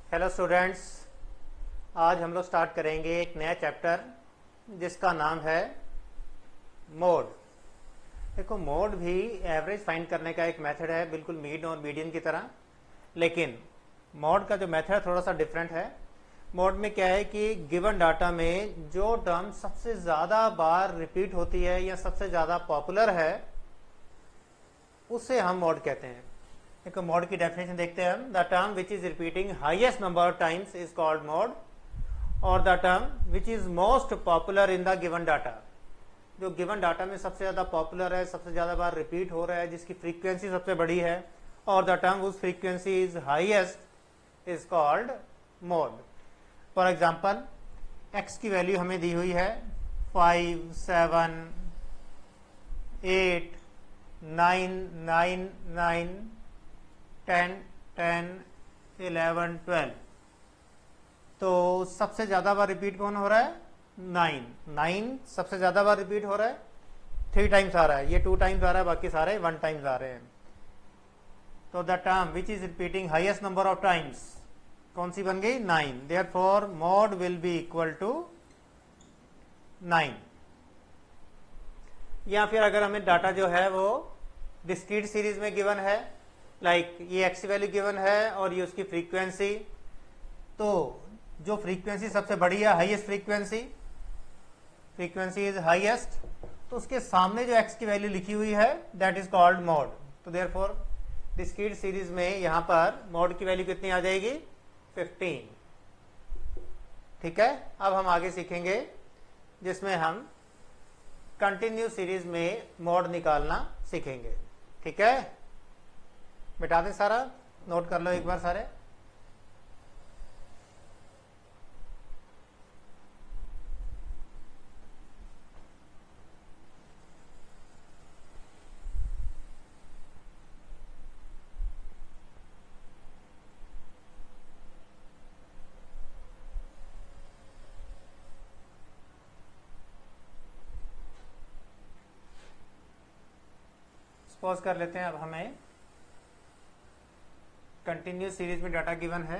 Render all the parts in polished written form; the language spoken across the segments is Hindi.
हेलो स्टूडेंट्स, आज हम लोग स्टार्ट करेंगे एक नया चैप्टर जिसका नाम है मोड। देखो, मोड भी एवरेज फाइंड करने का एक मेथड है, बिल्कुल मीन और मीडियन की तरह। लेकिन मोड का जो मेथड थोड़ा सा डिफरेंट है। मोड में क्या है कि गिवन डाटा में जो टर्म सबसे ज़्यादा बार रिपीट होती है या सबसे ज़्यादा पॉपुलर है उसे हम मोड कहते हैं। एक मोड की डेफिनेशन देखते हैं हम। The term which is repeating highest number of times is called mode, और the term which is most popular in the given data, जो गिवन डाटा में सबसे ज्यादा पॉपुलर है, सबसे ज्यादा बार रिपीट हो रहा है, जिसकी फ्रीक्वेंसी सबसे बड़ी है, और द टर्म उस frequency is highest is called mode. For example, x की वैल्यू हमें दी हुई है 5, 7, 8, 9, 9, 9, 10, 10, 11, 12। तो सबसे ज्यादा बार रिपीट कौन हो रहा है? 9। 9 सबसे ज्यादा बार रिपीट हो रहा है, 3 टाइम्स आ रहा है, ये 2 टाइम्स आ रहा है, बाकी सारे 1 टाइम्स आ रहे हैं। तो the term which is repeating highest number of times कौन सी बन गई? 9। Therefore mode will be equal to 9। या फिर अगर हमें डाटा जो है वो डिस्क्रीट सीरीज में गिवन है, लाइक ये एक्स वैल्यू गिवन है और ये उसकी फ्रीक्वेंसी, तो जो फ्रीक्वेंसी सबसे बड़ी है, हाईएस्ट फ्रीक्वेंसी इज हाईएस्ट, तो उसके सामने जो एक्स की वैल्यू लिखी हुई है दैट इज कॉल्ड मोड। तो देयरफॉर डिस्क्रीट सीरीज में यहां पर मोड की वैल्यू कितनी आ जाएगी? 15। ठीक है, अब हम आगे सीखेंगे जिसमें हम कंटिन्यू सीरीज में मोड निकालना सीखेंगे। ठीक है, मिटा दें सारा, नोट कर लो एक बार सारे। पॉज कर लेते हैं। अब हमें कंटिन्यूस सीरीज में डाटा गिवन है,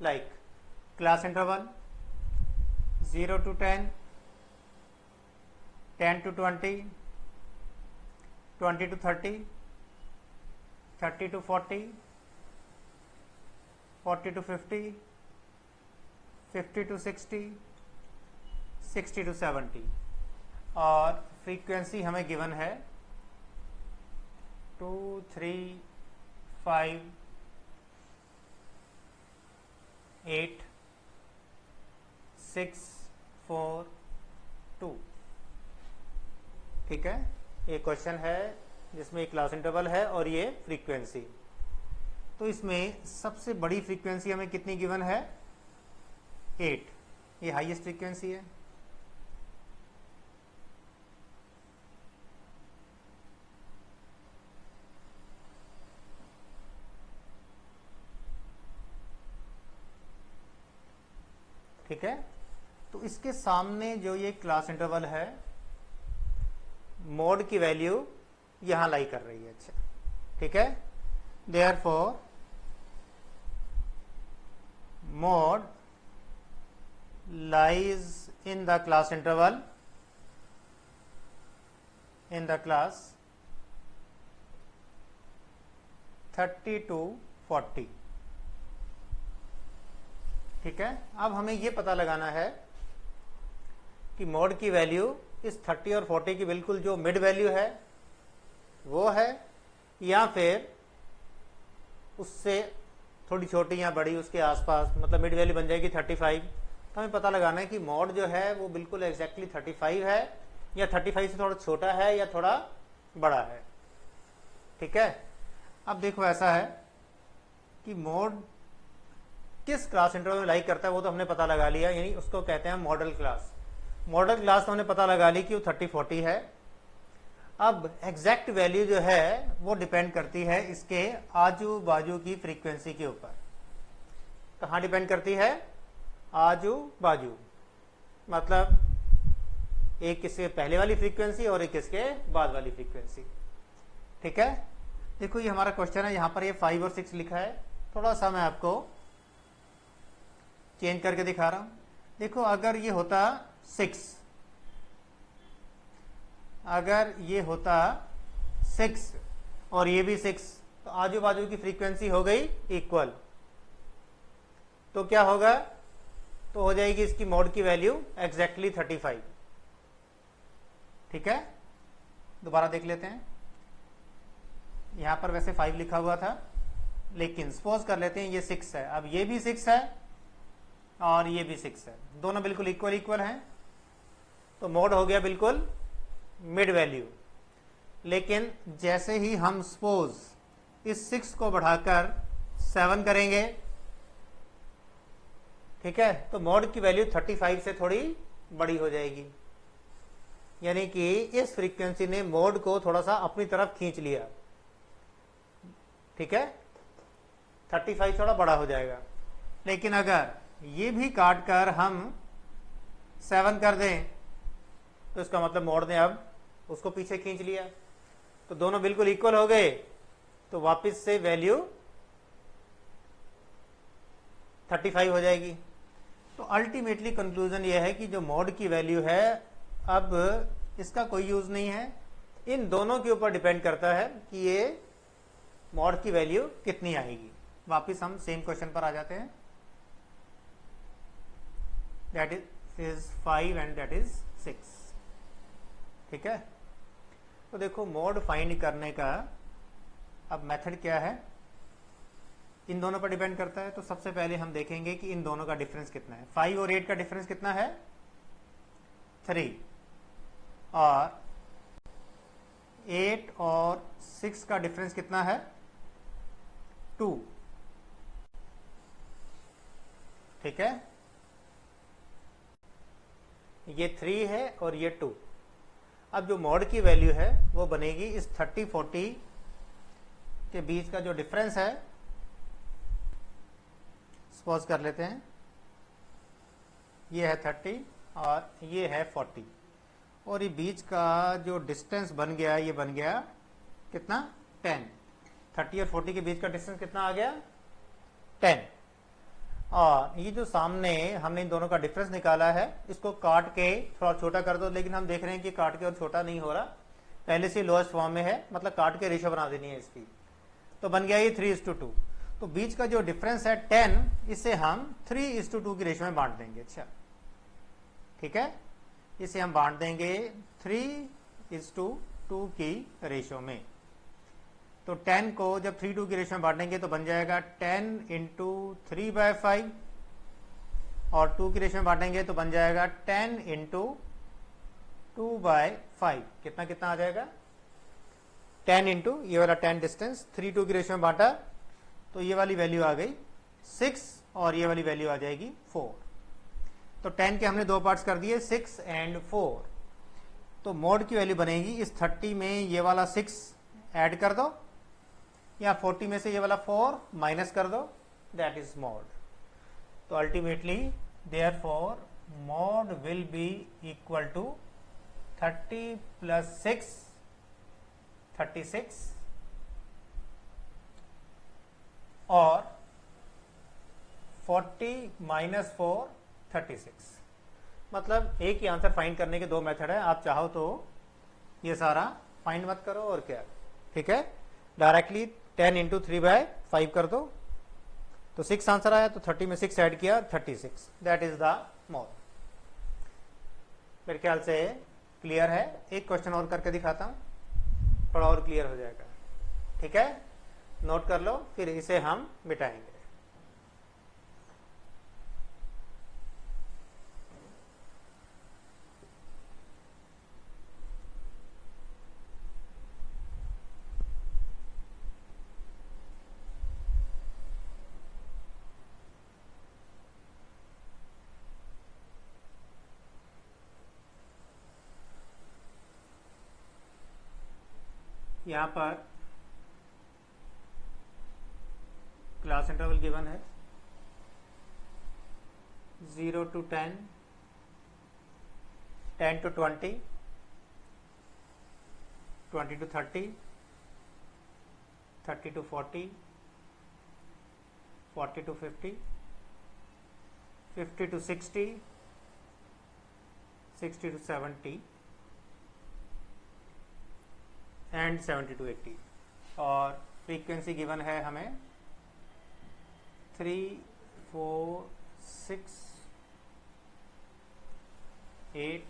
like class interval 0 to 10, 10 to 20, 20 to 30, 30 to 40, 40 to 50, 50 to 60, 60 to 70, और फ्रीक्वेंसी हमें गिवन है 2, 3, 5, 8, 6, 4, 2। ठीक है, ये क्वेश्चन है जिसमें एक क्लास इंटरवल है और ये फ्रीक्वेंसी। तो इसमें सबसे बड़ी फ्रीक्वेंसी हमें कितनी गिवन है? 8। ये हाईएस्ट फ्रीक्वेंसी है। ठीक है, तो इसके सामने जो ये क्लास इंटरवल है, मोड की वैल्यू यहां लाई कर रही है। अच्छा, ठीक है, therefore mode lies in the class interval in the class 30 to 40। ठीक है, अब हमें यह पता लगाना है कि मोड की वैल्यू इस 30 और 40 की बिल्कुल जो मिड वैल्यू है वो है, या फिर उससे थोड़ी छोटी या बड़ी उसके आसपास, मतलब मिड वैल्यू बन जाएगी 35। तो हमें पता लगाना है कि मोड जो है वो बिल्कुल एग्जैक्टली 35 है, या 35 से थोड़ा छोटा है, या थोड़ा बड़ा है। ठीक है, अब देखो ऐसा है कि मोड किस क्लास इंटरवल में लाइक करता है वो तो हमने पता लगा लिया, यानी उसको कहते हैं मॉडल क्लास। मॉडल क्लास तो हमने पता लगा ली कि वो 30-40 है। अब एग्जैक्ट वैल्यू जो है वो डिपेंड करती है इसके आजू बाजू की फ्रीक्वेंसी के ऊपर। कहाँ डिपेंड करती है? आजू बाजू, मतलब एक इसके पहले वाली फ्रीक्वेंसी और एक इसके बाद वाली फ्रीक्वेंसी। ठीक है, देखो ये हमारा क्वेश्चन है, यहाँ पर ये 5 और 6 लिखा है। थोड़ा सा मैं आपको चेंज करके दिखा रहा हूं। देखो अगर ये होता 6, अगर ये होता 6 और ये भी 6, तो आजू बाजू की फ्रीक्वेंसी हो गई इक्वल, तो क्या होगा, तो हो जाएगी इसकी मॉड की वैल्यू एग्जैक्टली 35। ठीक है, दोबारा देख लेते हैं। यहां पर वैसे 5 लिखा हुआ था, लेकिन सपोज कर लेते हैं ये 6 है। अब ये भी 6 है और ये भी 6 है, दोनों बिल्कुल इक्वल इक्वल हैं, तो मॉड हो गया बिल्कुल मिड वैल्यू। लेकिन जैसे ही हम सपोज इस 6 को बढ़ाकर 7 करेंगे, ठीक है, तो मॉड की वैल्यू 35 से थोड़ी बड़ी हो जाएगी, यानी कि इस फ्रीक्वेंसी ने मॉड को थोड़ा सा अपनी तरफ खींच लिया। ठीक है, 35 थोड़ा बड़ा हो जाएगा। लेकिन अगर ये भी काट कर हम 7 कर दें, तो इसका मतलब मॉड ने अब उसको पीछे खींच लिया, तो दोनों बिल्कुल इक्वल हो गए, तो वापस से वैल्यू 35 हो जाएगी। तो अल्टीमेटली कंक्लूजन यह है कि जो मॉड की वैल्यू है, अब इसका कोई यूज नहीं है, इन दोनों के ऊपर डिपेंड करता है कि ये मॉड की वैल्यू कितनी आएगी। वापिस हम सेम क्वेश्चन पर आ जाते हैं, that is 5 and that is 6। ठीक है, तो देखो मॉड फाइंड करने का अब मेथड क्या है, इन दोनों पर डिपेंड करता है। तो सबसे पहले हम देखेंगे कि इन दोनों का डिफरेंस कितना है। 5 और 8 का डिफरेंस कितना है, 3, और 8 और 6 का डिफरेंस कितना है, 2। ठीक है, ये 3 है और ये 2। अब जो मॉड की वैल्यू है वो बनेगी इस 30-40 के बीच का जो डिफरेंस है। सपोज कर लेते हैं ये है 30 और ये है 40, और ये बीच का जो डिस्टेंस बन गया, ये बन गया कितना, 10। 30 और 40 के बीच का डिस्टेंस कितना आ गया, 10। और ये जो सामने हमने इन दोनों का डिफरेंस निकाला है, इसको काट के थोड़ा छोटा कर दो, लेकिन हम देख रहे हैं कि काट के और छोटा नहीं हो रहा, पहले से लोएस्ट फॉर्म में है, मतलब काट के रेशो बना देनी है इसकी, तो बन गया ये 3:2। तो बीच का जो डिफरेंस है 10, इसे हम 3:2 की रेशो में बांट देंगे। अच्छा, ठीक है, इसे हम बांट देंगे 3:2 की रेशो में। तो 10 को जब 3:2 की रेशो में बांटेंगे तो बन जाएगा 10 इंटू 3/5, और 2 की रेशो में बांटेंगे तो बन जाएगा 10 इंटू 2/5। कितना कितना आ जाएगा, 10 इंटू ये वाला 10 डिस्टेंस, 3:2 की रेशो में बांटा, तो ये वाली वैल्यू आ गई 6 और ये वाली वैल्यू आ जाएगी 4। तो 10 के हमने दो पार्ट्स कर दिए, 6 एंड 4। तो मॉड की वैल्यू बनेगी इस 30 में ये वाला 6 ऐड कर दो, या 40 में से ये वाला 4 माइनस कर दो, दैट इज मॉड। तो ultimately therefore mode will be equal to 30 plus 6 36, और 40 माइनस 4 36। मतलब एक ही आंसर फाइंड करने के दो मेथड है, आप चाहो तो ये सारा फाइंड मत करो और क्या, ठीक है, डायरेक्टली 10 इंटू 3/5 कर दो, तो 6 आंसर आया, तो 30 में 6 ऐड किया, 36, दैट इज द मॉड। मेरे ख्याल से क्लियर है। एक क्वेश्चन और करके दिखाता हूं, थोड़ा और क्लियर हो जाएगा। ठीक है, नोट कर लो, फिर इसे हम मिटाएंगे। यहां पर क्लास इंटरवल गिवन है 0 to 10, 10 to 20, 20 to 30, 30 to 40, 40 to 50, 50 to 60, 60 to 70 and 70 to 80 और फ्रीक्वेंसी गिवन है हमें 3, 4, 6, 8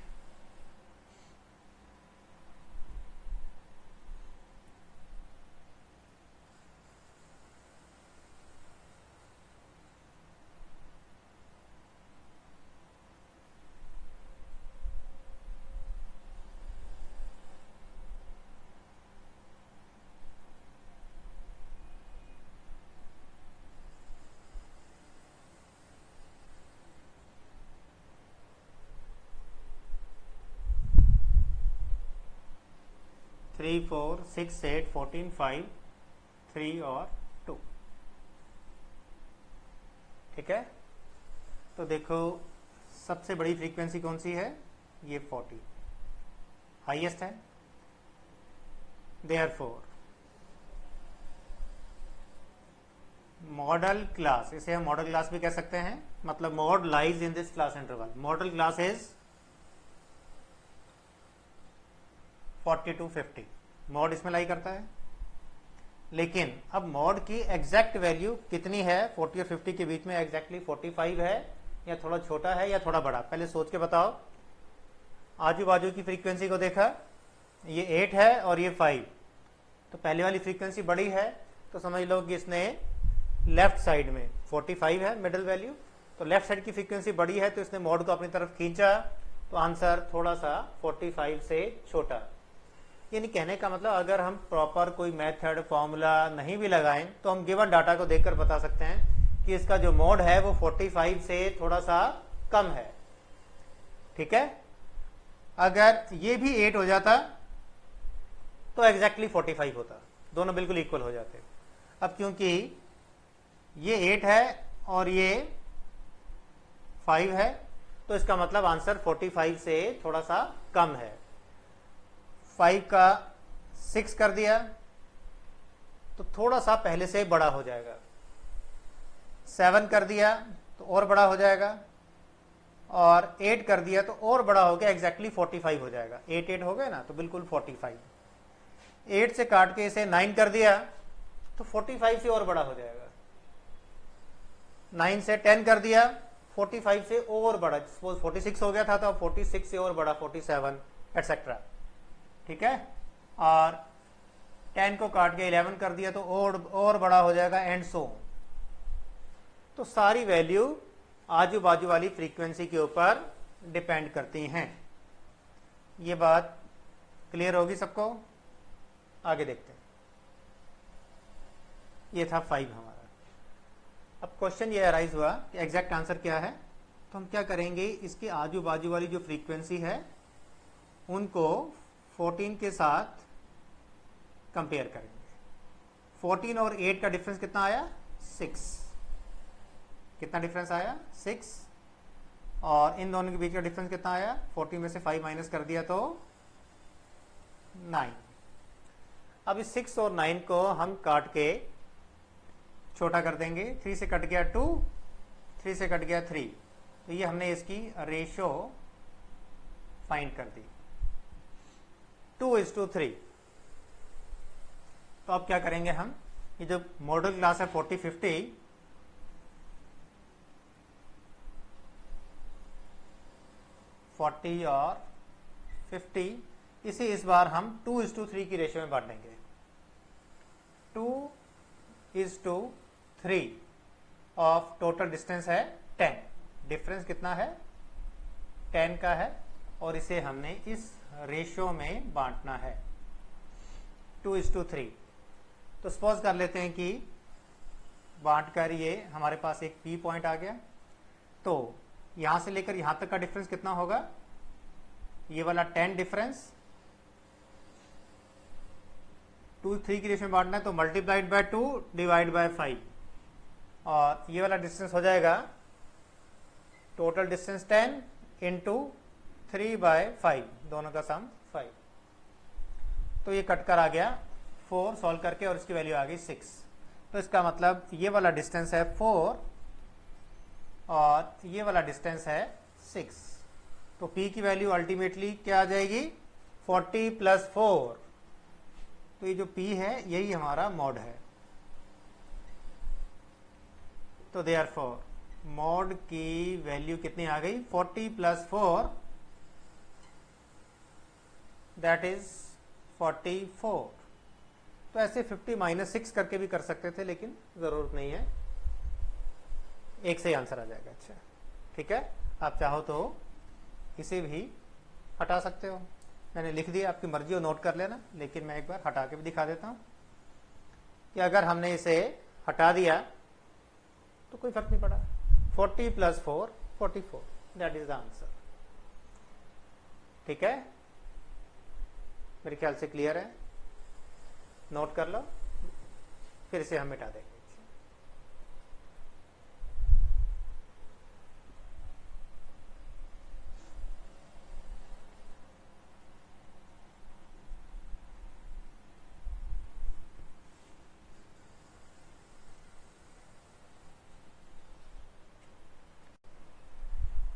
3, 4, 6, 8, 14, 5, 3 और 2। ठीक है, तो देखो सबसे बड़ी फ्रीक्वेंसी कौन सी है, ये 40 हाईएस्ट है। देयरफॉर मॉडल क्लास, इसे हम मॉडल क्लास भी कह सकते हैं, मतलब mod lies in this class interval. Model class is 40 to 50, mod इसमें लाई करता है। लेकिन अब मॉड की एग्जैक्ट वैल्यू कितनी है 40 और 50 के बीच में, एग्जैक्टली 45 है या थोड़ा छोटा है या थोड़ा बड़ा, पहले सोच के बताओ। आजू बाजू की फ्रीक्वेंसी को देखा, ये 8 है और ये 5, तो पहले वाली फ्रीक्वेंसी बड़ी है, तो समझ लो कि इसने लेफ्ट साइड में 45 है मिडिल वैल्यू, तो लेफ्ट साइड की फ्रीक्वेंसी बड़ी है तो इसने मॉड को अपनी तरफ खींचा, तो आंसर थोड़ा सा 45 से छोटा। यानी कहने का मतलब अगर हम प्रॉपर कोई मेथड फॉर्मूला नहीं भी लगाएं तो हम गिवन डाटा को देखकर बता सकते हैं कि इसका जो मोड है वो 45 से थोड़ा सा कम है। ठीक है, अगर ये भी 8 हो जाता तो एग्जैक्टली 45 होता, दोनों बिल्कुल इक्वल हो जाते। अब क्योंकि ये 8 है और ये 5 है, तो इसका मतलब आंसर 45 से थोड़ा सा कम है। 5 का 6 कर दिया तो थोड़ा सा पहले से बड़ा हो जाएगा, 7 कर दिया तो और बड़ा हो जाएगा, और 8 कर दिया तो और बड़ा हो गया, एग्जैक्टली 45 हो जाएगा। 8 8 हो गए ना, तो बिल्कुल 45। 8 से काट के इसे 9 कर दिया तो 45 से और बड़ा हो जाएगा। 9 से 10 कर दिया, 45 से और बड़ा, सपोज 46 हो गया था तो अब 46 से और बड़ा 47 एटसेट्रा। ठीक है, और 10 को काट के 11 कर दिया तो और बड़ा हो जाएगा, एंड सो। तो सारी वैल्यू आजू बाजू वाली फ्रीक्वेंसी के ऊपर डिपेंड करती हैं। ये बात क्लियर होगी सबको? आगे देखते हैं। ये था 5 हमारा। अब क्वेश्चन ये अराइज हुआ कि एग्जैक्ट आंसर क्या है, तो हम क्या करेंगे, इसके आजू बाजू वाली जो फ्रीक्वेंसी है उनको 14 के साथ कंपेयर करेंगे। 14 और 8 का डिफरेंस कितना आया, 6। कितना डिफरेंस आया, 6। और इन दोनों के बीच का डिफरेंस कितना आया, 40 में से 5 माइनस कर दिया तो 9। अब इस 6 और 9 को हम काट के छोटा कर देंगे। 3 से कट गया 2, 3 से कट गया 3, तो ये हमने इसकी रेशो फाइंड कर दी, 2:3। तो अब क्या करेंगे हम, ये जो मॉडल क्लास है 40 50, और 50, इसे इस बार हम 2:3 की रेशियो में बांट देंगे। 2:3 ऑफ टोटल डिस्टेंस है 10, डिफरेंस कितना है, 10 का है, और इसे हमने इस रेशियो में बांटना है 2:3। तो सपोज कर लेते हैं कि बांट कर ये हमारे पास एक P पॉइंट आ गया, तो यहां से लेकर यहां तक का डिफरेंस कितना होगा, ये वाला 10 डिफरेंस 2:3 की रेशियो में बांटना है, तो मल्टीप्लाइड बाय 2 डिवाइड बाय 5, और ये वाला डिस्टेंस हो जाएगा टोटल डिस्टेंस 10 इंटू 3/5, दोनों का सम 5। तो ये कट कर आ गया 4 सॉल्व करके, और इसकी वैल्यू आ गई 6। तो इसका मतलब ये वाला डिस्टेंस है 4 और और ये वाला डिस्टेंस है 6। तो p की वैल्यू अल्टीमेटली क्या आ जाएगी 40 + 4। तो ये जो p है यही हमारा मॉड है। तो देयरफॉर मॉड की वैल्यू कितनी आ गई 40 + 4, दैट इज 44। तो ऐसे 50 - 6 करके भी कर सकते थे, लेकिन ज़रूरत नहीं है, एक से ही आंसर आ जाएगा। अच्छा ठीक है, आप चाहो तो इसे भी हटा सकते हो। मैंने लिख दिया, आपकी मर्जी हो नोट कर लेना, लेकिन मैं एक बार हटा के भी दिखा देता हूँ कि अगर हमने इसे हटा दिया तो कोई फर्क नहीं पड़ा। 40 + 4 44, दैट इज द आंसर। ठीक है, मेरे ख्याल से क्लियर है। नोट कर लो, फिर इसे हम मिटा देंगे।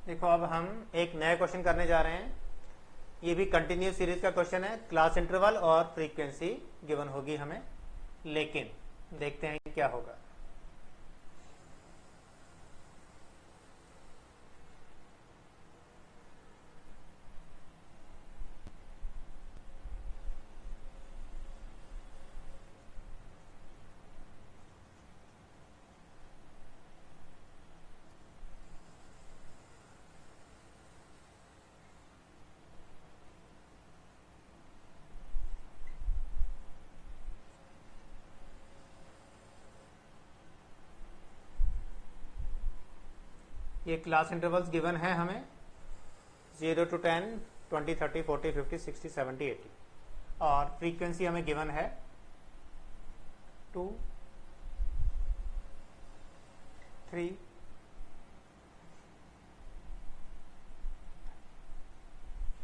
देखो, अब हम एक नया क्वेश्चन करने जा रहे हैं। ये भी कंटिन्यूस सीरीज का क्वेश्चन है। क्लास इंटरवल और फ्रीक्वेंसी गिवन होगी हमें, लेकिन देखते हैं क्या होगा। ये क्लास इंटरवल्स गिवन है हमें 0 to 10, 20, 30, 40, 50, 60, 70, 80, और फ्रीक्वेंसी हमें गिवन है 2, 3,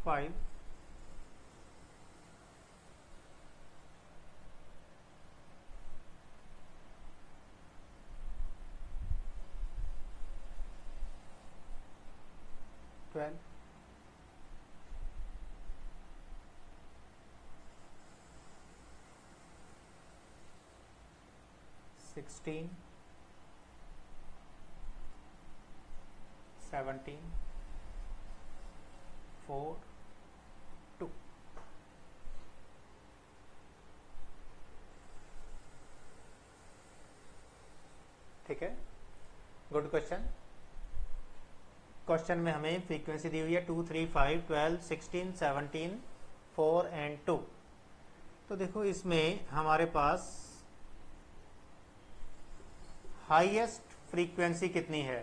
5, 12, 16, 17, 4, 2। ठीक है, गुड क्वेश्चन। क्वेश्चन में हमें फ्रीक्वेंसी दी हुई है 2, 3, 5, 12, 16, 17, 4 एंड 2। तो देखो, इसमें हमारे पास हाईएस्ट फ्रीक्वेंसी कितनी है?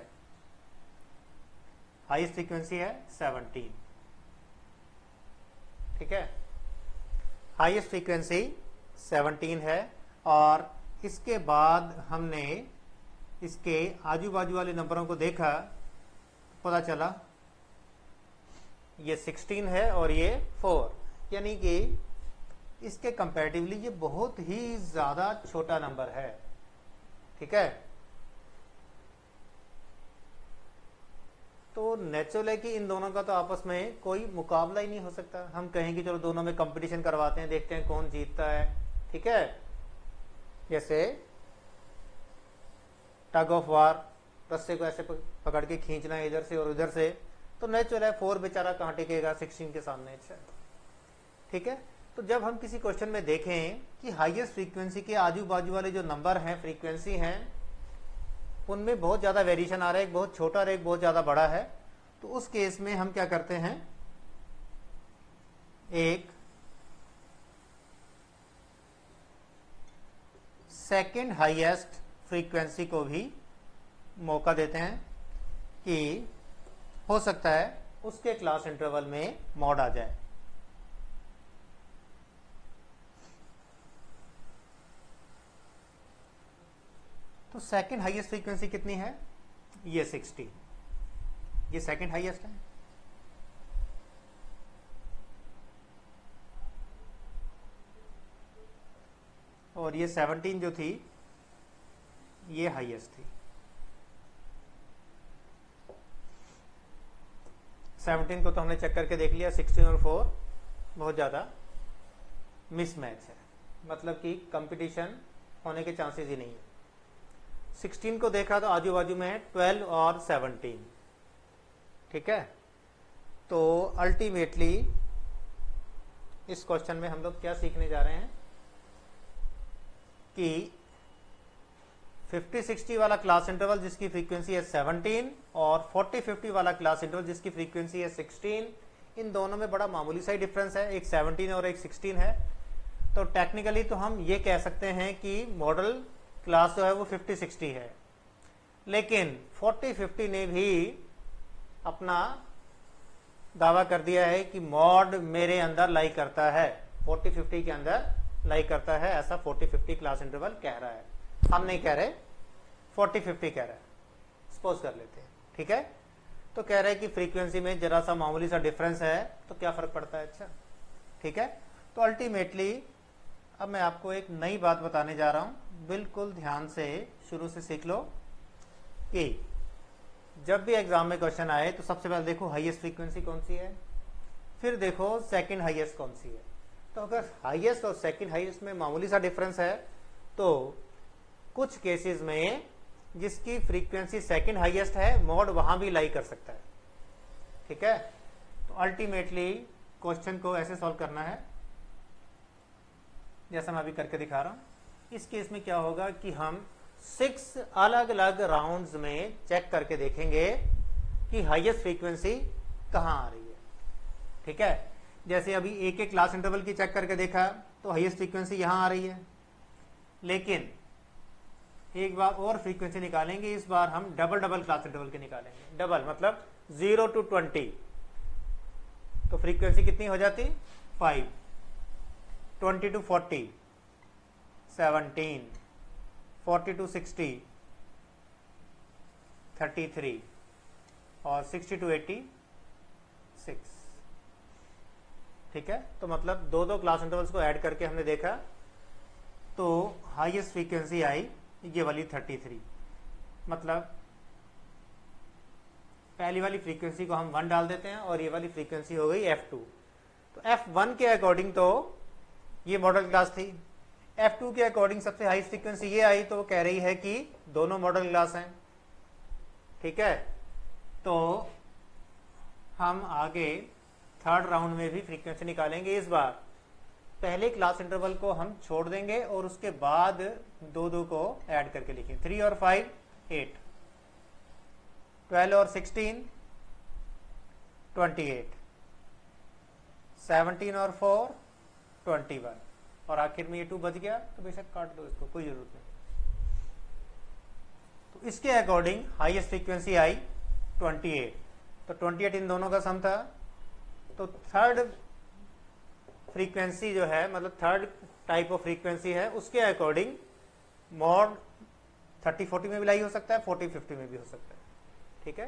हाईएस्ट फ्रीक्वेंसी है 17। ठीक है, हाईएस्ट फ्रीक्वेंसी 17 है, और इसके बाद हमने इसके आजू बाजू वाले नंबरों को देखा, पता चला ये 16 है और ये 4, यानी कि इसके कंपैरेटिवली ये बहुत ही ज्यादा छोटा नंबर है। ठीक है, तो नेचुरल है कि इन दोनों का तो आपस में कोई मुकाबला ही नहीं हो सकता। हम कहें कि चलो दोनों में कंपटीशन करवाते हैं, देखते हैं कौन जीतता है। ठीक है, जैसे टग ऑफ वार, रस्से को ऐसे पकड़ के खींचना है इधर से और उधर से, तो नेचुरल है 4 बेचारा कहाँ टिकेगा 16 के सामने। अच्छा, ठीक है, तो जब हम किसी क्वेश्चन में देखें कि हाईएस्ट फ्रीक्वेंसी के आजू बाजू वाले जो नंबर हैं, फ्रीक्वेंसी हैं, उनमें बहुत ज़्यादा वेरिएशन आ रहा है, एक बहुत छोटा और एक बहुत ज़्यादा बड़ा है, तो उस केस में हम क्या करते हैं, एक सेकेंड हाईएस्ट फ्रीक्वेंसी को भी मौका देते हैं कि हो सकता है उसके क्लास इंटरवल में मॉड आ जाए। तो सेकंड हाईएस्ट फ्रीक्वेंसी कितनी है? ये 60, ये सेकंड हाईएस्ट है। और ये 17 जो थी ये हाईएस्ट थी। 17 को तो हमने चेक करके देख लिया, 16 और 4 बहुत ज़्यादा मिसमैच है, मतलब कि कंपटीशन होने के चांसेस ही नहीं है। 16 को देखा तो आजू बाजू में है 12 और 17, ठीक है। तो अल्टीमेटली इस क्वेश्चन में हम लोग क्या सीखने जा रहे हैं कि 50-60 वाला क्लास इंटरवल जिसकी फ्रीक्वेंसी है 17 और 40-50 वाला क्लास इंटरवल जिसकी फ्रीक्वेंसी है 16, इन दोनों में बड़ा मामूली सा ही डिफरेंस है, एक 17 और एक 16 है। तो टेक्निकली तो हम ये कह सकते हैं कि मॉडल क्लास जो है वो 50-60 है, लेकिन 40-50 ने भी अपना दावा कर दिया है कि मॉड मेरे अंदर लाई करता है, 40-50 के अंदर लाई करता है, ऐसा 40-50 क्लास इंटरवल कह रहा है। हम नहीं कह रहे, 40-50 कह रहा है, सपोज कर लेते हैं, ठीक है। तो कह रहे हैं कि फ्रीक्वेंसी में जरा सा मामूली सा डिफरेंस है, तो क्या फर्क पड़ता है, अच्छा ठीक है। तो अल्टीमेटली अब मैं आपको एक नई बात बताने जा रहा हूं, बिल्कुल ध्यान से शुरू से सीख लो कि जब भी एग्जाम में क्वेश्चन आए तो सबसे पहले देखो हाईएस्ट फ्रीक्वेंसी कौन सी है, फिर देखो सेकंड हाईएस्ट कौन सी है। तो अगर हाईएस्ट और सेकंड हाईएस्ट में मामूली सा डिफरेंस है तो कुछ केसेस में जिसकी फ्रीक्वेंसी सेकंड हाईएस्ट है मॉड वहां भी लाई कर सकता है, ठीक है। तो अल्टीमेटली क्वेश्चन को ऐसे सॉल्व करना है जैसा मैं अभी करके दिखा रहा हूं। इस केस में क्या होगा कि हम 6 अलग अलग राउंड्स में चेक करके देखेंगे कि हाईएस्ट फ्रीक्वेंसी कहां आ रही है, ठीक है। जैसे अभी एक एक क्लास इंटरवल की चेक करके देखा तो हाईएस्ट फ्रीक्वेंसी यहां आ रही है, लेकिन एक बार और फ्रीक्वेंसी निकालेंगे, इस बार हम डबल डबल क्लास इंटरवल के निकालेंगे। डबल मतलब 0 to 20, तो फ्रीक्वेंसी कितनी हो जाती, 5, 20 to 40, 17, 40 to 60, 33 और 60 to 80, 6, ठीक है। तो मतलब दो दो क्लास इंटरवल्स को ऐड करके हमने देखा तो हाईएस्ट फ्रीक्वेंसी आई ये वाली 33, मतलब पहली वाली फ्रीक्वेंसी को हम 1 डाल देते हैं और ये वाली फ्रीक्वेंसी हो गई F2। तो F1 के अकॉर्डिंग तो ये मॉडल क्लास थी, F2 के अकॉर्डिंग सबसे हाई फ्रीक्वेंसी ये आई, तो वो कह रही है कि दोनों मॉडल क्लास हैं, ठीक है। तो हम आगे थर्ड राउंड में भी फ्रीक्वेंसी निकालेंगे। इस बार पहले क्लास इंटरवल को हम छोड़ देंगे और उसके बाद दो दो को ऐड करके लिखेंगे। 3 और 5 8, 12 और 16 28, 17 और 4 21, और आखिर में ये 2 बच गया तो बेशक काट दो इसको, कोई जरूरत नहीं। तो इसके अकॉर्डिंग हाईएस्ट फ्रीक्वेंसी आई 28, तो 28 इन दोनों का सम था। तो थर्ड फ्रीक्वेंसी जो है, मतलब थर्ड टाइप ऑफ फ्रीक्वेंसी है, उसके अकॉर्डिंग मॉड 30-40 में भी लाई हो सकता है, 40-50 में भी हो सकता है, ठीक है।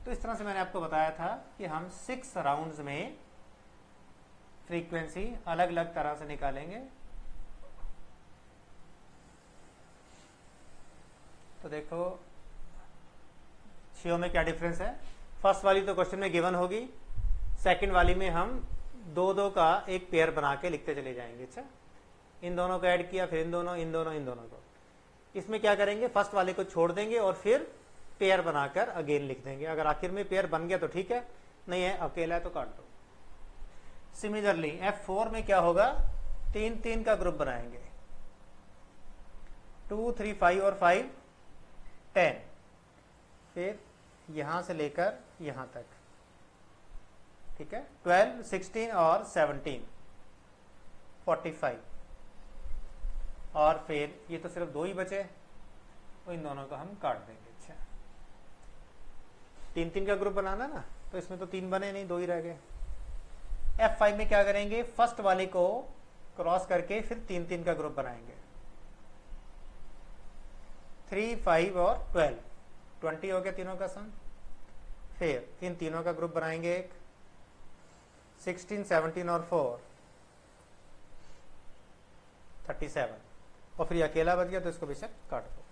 तो इस तरह से मैंने आपको बताया था कि हम 6 राउंड्स में फ्रीक्वेंसी अलग अलग तरह से निकालेंगे। तो देखो शियो में क्या डिफरेंस है। फर्स्ट वाली तो क्वेश्चन में गिवन होगी, सेकंड वाली में हम दो दो का एक पेयर बना के लिखते चले जाएंगे। अच्छा, इन दोनों को ऐड किया, फिर इन दोनों को। इसमें क्या करेंगे, फर्स्ट वाले को छोड़ देंगे और फिर पेयर बनाकर अगेन लिख देंगे। अगर आखिर में पेयर बन गया तो ठीक है, नहीं है अकेला है तो काट दो। सिमिलरली F4 में क्या होगा, 3-3 का ग्रुप बनाएंगे, 2, 3, 5 और 5 10, फिर यहां से लेकर यहां तक, ठीक है। 12, 16 और 17 45, और फिर ये तो सिर्फ 2 ही बचे, तो इन दोनों को हम काट देंगे। अच्छा, 3-3 का ग्रुप बनाना ना, तो इसमें तो 3 बने नहीं, 2 ही रह गए। F5 में क्या करेंगे, फर्स्ट वाले को क्रॉस करके फिर 3-3 का ग्रुप बनाएंगे, 3, 5 और 12, 20 हो गया तीनों का सम। फिर इन तीनों का ग्रुप बनाएंगे एक, 16, 17 और 4 37, और फिर अकेला बच गया तो इसको बेशक काट दो,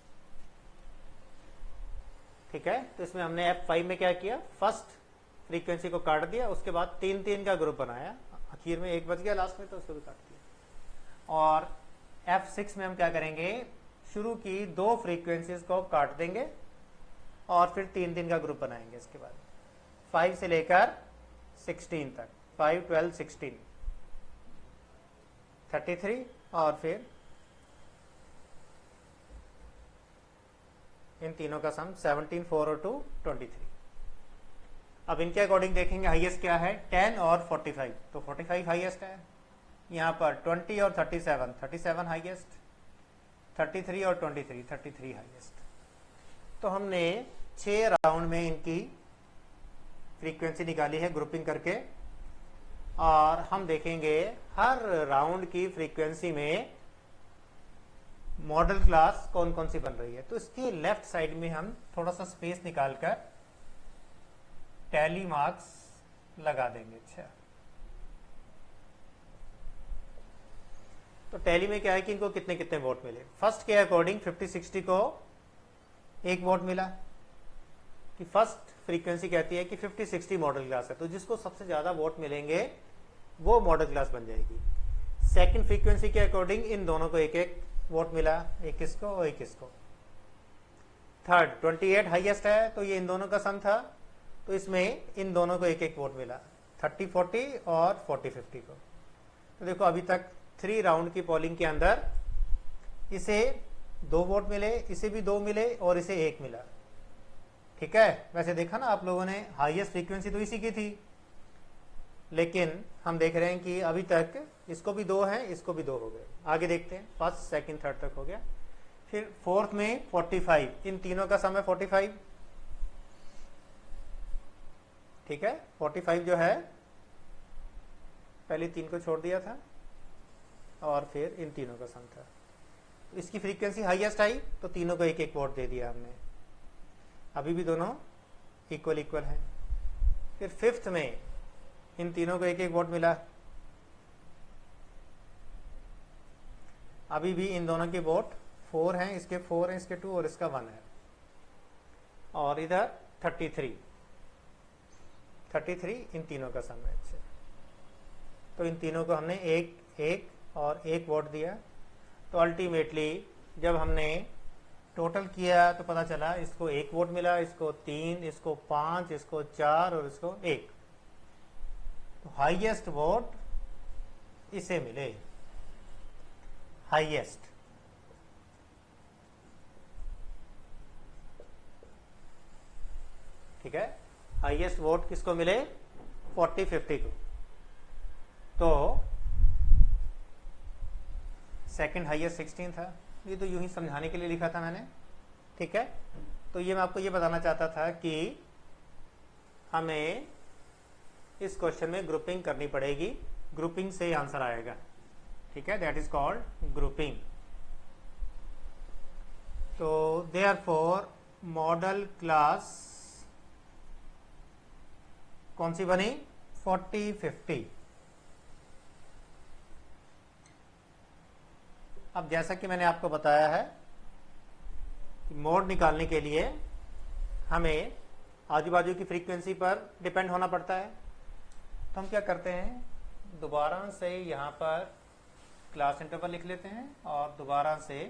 ठीक है। तो इसमें हमने F5 में क्या किया, फर्स्ट फ्रीक्वेंसी को काट दिया, उसके बाद 3-3 का ग्रुप बनाया, आखिर में एक बच गया लास्ट में तो उसको भी काट दिया। और F6 में हम क्या करेंगे, शुरू की 2 फ्रीक्वेंसीज को काट देंगे और फिर 3-3 का ग्रुप बनाएंगे। इसके बाद 5 से लेकर 16 तक, 5, 12, 16, 33 और फिर इन तीनों का सम 17, 4 और 2, 23। अब इनके अकॉर्डिंग देखेंगे हाईएस्ट क्या है, 10 और 45, तो 45 हाईएस्ट है। यहाँ पर 20 और 37, 37 हाईएस्ट, 33 और 23, 33 हाईएस्ट। तो हमने 6 राउंड में इनकी फ्रीक्वेंसी निकाली है ग्रुपिंग करके, और हम देखेंगे हर राउंड की फ्रीक्वेंसी में मॉडल क्लास कौन कौन सी बन रही है। तो इसके लेफ्ट साइड में हम थोड़ा सा स्पेस निकालकर टैली मार्क्स लगा देंगे। अच्छा, तो टैली में क्या है कि इनको कितने कितने वोट मिले। फर्स्ट के अकॉर्डिंग 50-60 को 1 वोट मिला, कि फर्स्ट फ्रीक्वेंसी कहती है कि 50-60 मॉडल क्लास है, तो जिसको सबसे ज्यादा वोट मिलेंगे वो मॉडल क्लास बन जाएगी। सेकंड फ्रीक्वेंसी के अकॉर्डिंग इन दोनों को 1-1 वोट मिला, एक इसको और एक इसको। थर्ड 28 हाईएस्ट है, तो ये इन दोनों का सम था, तो इसमें इन दोनों को 1-1 वोट मिला, 30-40 और 40-50 को। तो देखो अभी तक 3 राउंड की पोलिंग के अंदर इसे 2 वोट मिले, इसे भी 2 मिले और इसे 1 मिला। ठीक है, वैसे देखा ना आप लोगों ने, हाईएस्ट फ्रीक्वेंसी तो इसी की थी, लेकिन हम देख रहे हैं कि अभी तक इसको भी 2 है, इसको भी 2 हो गए। आगे देखते हैं, फर्स्ट सेकंड थर्ड तक हो गया। फिर फोर्थ में 45, इन तीनों का सम है 45। ठीक है, 45 जो है पहले 3 को छोड़ दिया था और फिर इन तीनों का सम था। तो इसकी फ्रीक्वेंसी हाईएस्ट आई, तो तीनों को 1-1 वोट दे दिया हमने। अभी भी दोनों इक्वल इक्वल हैं। फिर फिफ्थ में इन तीनों को 1-1 वोट मिला, अभी भी इन दोनों के वोट 4 हैं, इसके 4 हैं, इसके 2 और इसका 1 है। और इधर 33 इन तीनों का सम है। तो इन तीनों को हमने 1-1 और 1 वोट दिया। तो अल्टीमेटली जब हमने टोटल किया तो पता चला इसको 1 वोट मिला, इसको 3, इसको 5, इसको 4 और इसको 1। तो हाईएस्ट वोट इसे मिले, हाईएस्ट। ठीक है, हाईएस्ट वोट किसको मिले, 40-50 को। तो सेकंड हाईएस्ट 16 था। ये तो यूं ही समझाने के लिए लिखा था मैंने। ठीक है, तो ये मैं आपको ये बताना चाहता था कि हमें इस क्वेश्चन में ग्रुपिंग करनी पड़ेगी, ग्रुपिंग से आंसर आएगा। ठीक है, दैट इज कॉल्ड ग्रुपिंग। तो देयरफॉर मॉडल क्लास कौन सी बनी, 40-50। अब जैसा कि मैंने आपको बताया है कि मोड निकालने के लिए हमें आजू बाजू की फ्रीक्वेंसी पर डिपेंड होना पड़ता है। तो हम क्या करते हैं, दोबारा से यहाँ पर क्लास इंटरवल लिख लेते हैं और दोबारा से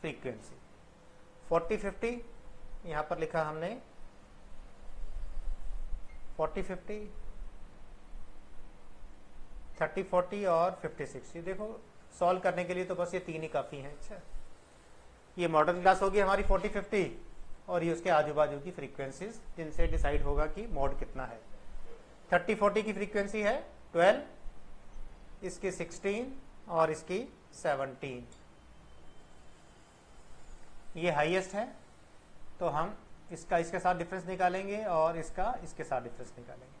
फ्रीक्वेंसी 40-50 यहाँ पर लिखा हमने, 40-50, 30-40 और 50-60। देखो सॉल्व करने के लिए तो बस ये 3 ही काफी हैं। अच्छा, ये मॉडल क्लास होगी हमारी 40-50 और ये उसके आजू बाजू की फ्रीक्वेंसीज जिनसे डिसाइड होगा कि मोड कितना है। 30-40 की फ्रीक्वेंसी है 12, इसकी 16 और इसकी 17। ये हाईएस्ट है, तो हम इसका इसके साथ डिफरेंस निकालेंगे और इसका इसके साथ डिफरेंस निकालेंगे।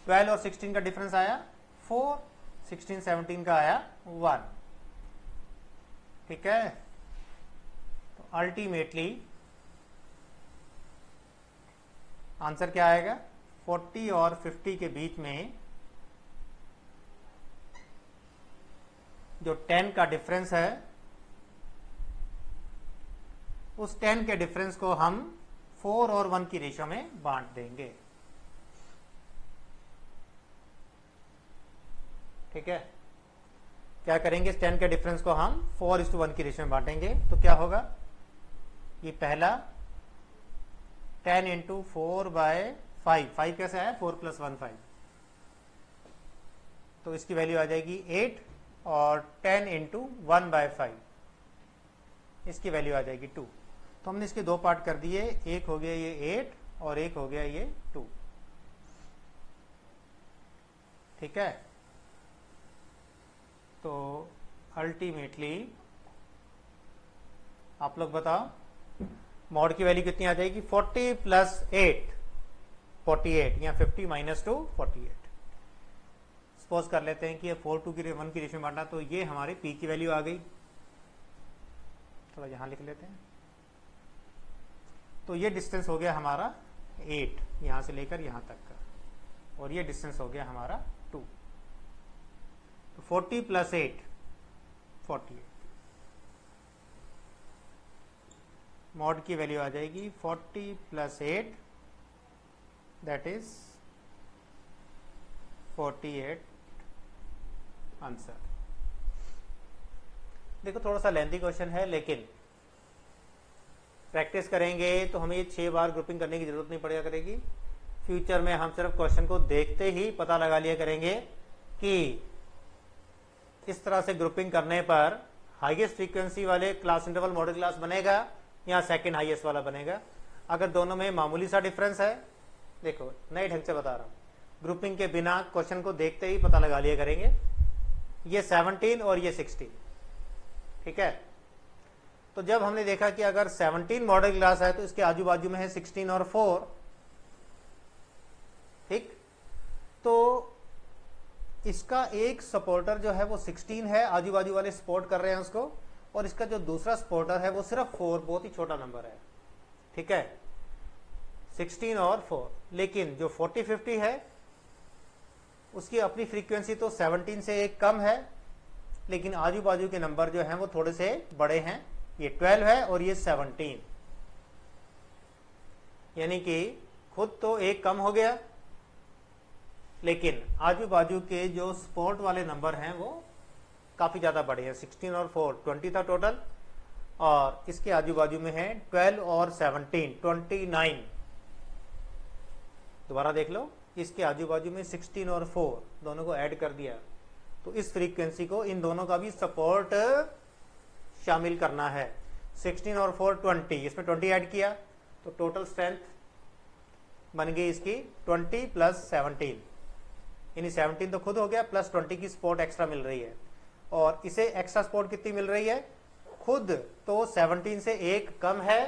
12 और 16 का डिफरेंस आया 4, 16, 17 का आया 1। ठीक है, तो अल्टीमेटली आंसर क्या आएगा, 40 और 50 के बीच में जो 10 का डिफरेंस है, उस 10 के डिफरेंस को हम 4 और 1 की रेशियो में बांट देंगे। ठीक है, क्या करेंगे, इस 10 के डिफरेंस को हम 4:1 की रेशियो में बांटेंगे। तो क्या होगा, ये पहला 10 इंटू 4/5, 5 कैसे आया, 4 + 1 5, तो इसकी वैल्यू आ जाएगी 8, और 10 इंटू 1/5 इसकी वैल्यू आ जाएगी 2। तो हमने इसके दो पार्ट कर दिए, एक हो गया ये 8 और एक हो गया ये 2, ठीक है। तो अल्टीमेटली आप लोग बताओ मॉड की वैल्यू कितनी आ जाएगी, 40 + 8 48, या 50 - 2 48। सपोज कर लेते हैं कि ये 4 2 की 1 की रेशियो में बांटा, तो ये हमारे पी की वैल्यू आ गई। थोड़ा यहां लिख लेते हैं। तो ये डिस्टेंस हो गया हमारा 8 यहां से लेकर यहां तक का, और ये डिस्टेंस हो गया हमारा 2। तो 40 + 8 48, मॉड की वैल्यू आ जाएगी 40 + 8 दैट इज 48 आंसर। देखो थोड़ा सा लेंथी क्वेश्चन है, लेकिन प्रैक्टिस करेंगे तो हमें ये 6 बार ग्रुपिंग करने की जरूरत नहीं पड़ेगा करेगी। फ्यूचर में हम सिर्फ क्वेश्चन को देखते ही पता लगा लिया करेंगे कि इस तरह से ग्रुपिंग करने पर हाईएस्ट फ्रीक्वेंसी वाले क्लास इंटरवल मॉडल क्लास बनेगा या सेकंड हाईएस्ट वाला बनेगा। अगर दोनों में मामूली सा डिफरेंस है, देखो नए ढंग से बता रहा हूं, ग्रुपिंग के बिना क्वेश्चन को देखते ही पता लगा लिया करेंगे, ये 17 और ये 16, ठीक है। तो जब हमने देखा कि अगर 17 मॉडल क्लास है तो इसके आजू बाजू में है 16 और 4, ठीक, तो इसका एक सपोर्टर जो है वो 16 है, आजू बाजू वाले सपोर्ट कर रहे हैं उसको, और इसका जो दूसरा सपोर्टर है वो सिर्फ 4, बहुत ही छोटा नंबर है, ठीक है, 16 और 4। लेकिन जो 40 50 है उसकी अपनी फ्रीक्वेंसी तो 17 से एक कम है, लेकिन आजू बाजू के नंबर जो हैं वो थोड़े से बड़े हैं, ये 12 है और ये 17, यानी कि खुद तो एक कम हो गया, लेकिन आजू बाजू के जो सपोर्ट वाले नंबर हैं वो काफी ज्यादा बड़े हैं। 16 और 4 20 था टोटल, और इसके आजू बाजू में है 12 और 17 29। दोबारा देख लो, इसके आजू बाजू में 16 और 4 दोनों को ऐड कर दिया, तो इस फ्रीक्वेंसी को इन दोनों का भी सपोर्ट शामिल करना है। 16 और 4 20, इसमें 20 ऐड किया तो टोटल स्ट्रेंथ बन गई इसकी 20 + 17, यानी 17 तो खुद हो गया, प्लस 20 की सपोर्ट एक्स्ट्रा मिल रही है। और इसे एक्स्ट्रा सपोर्ट कितनी मिल रही है, खुद तो 17 से एक कम है,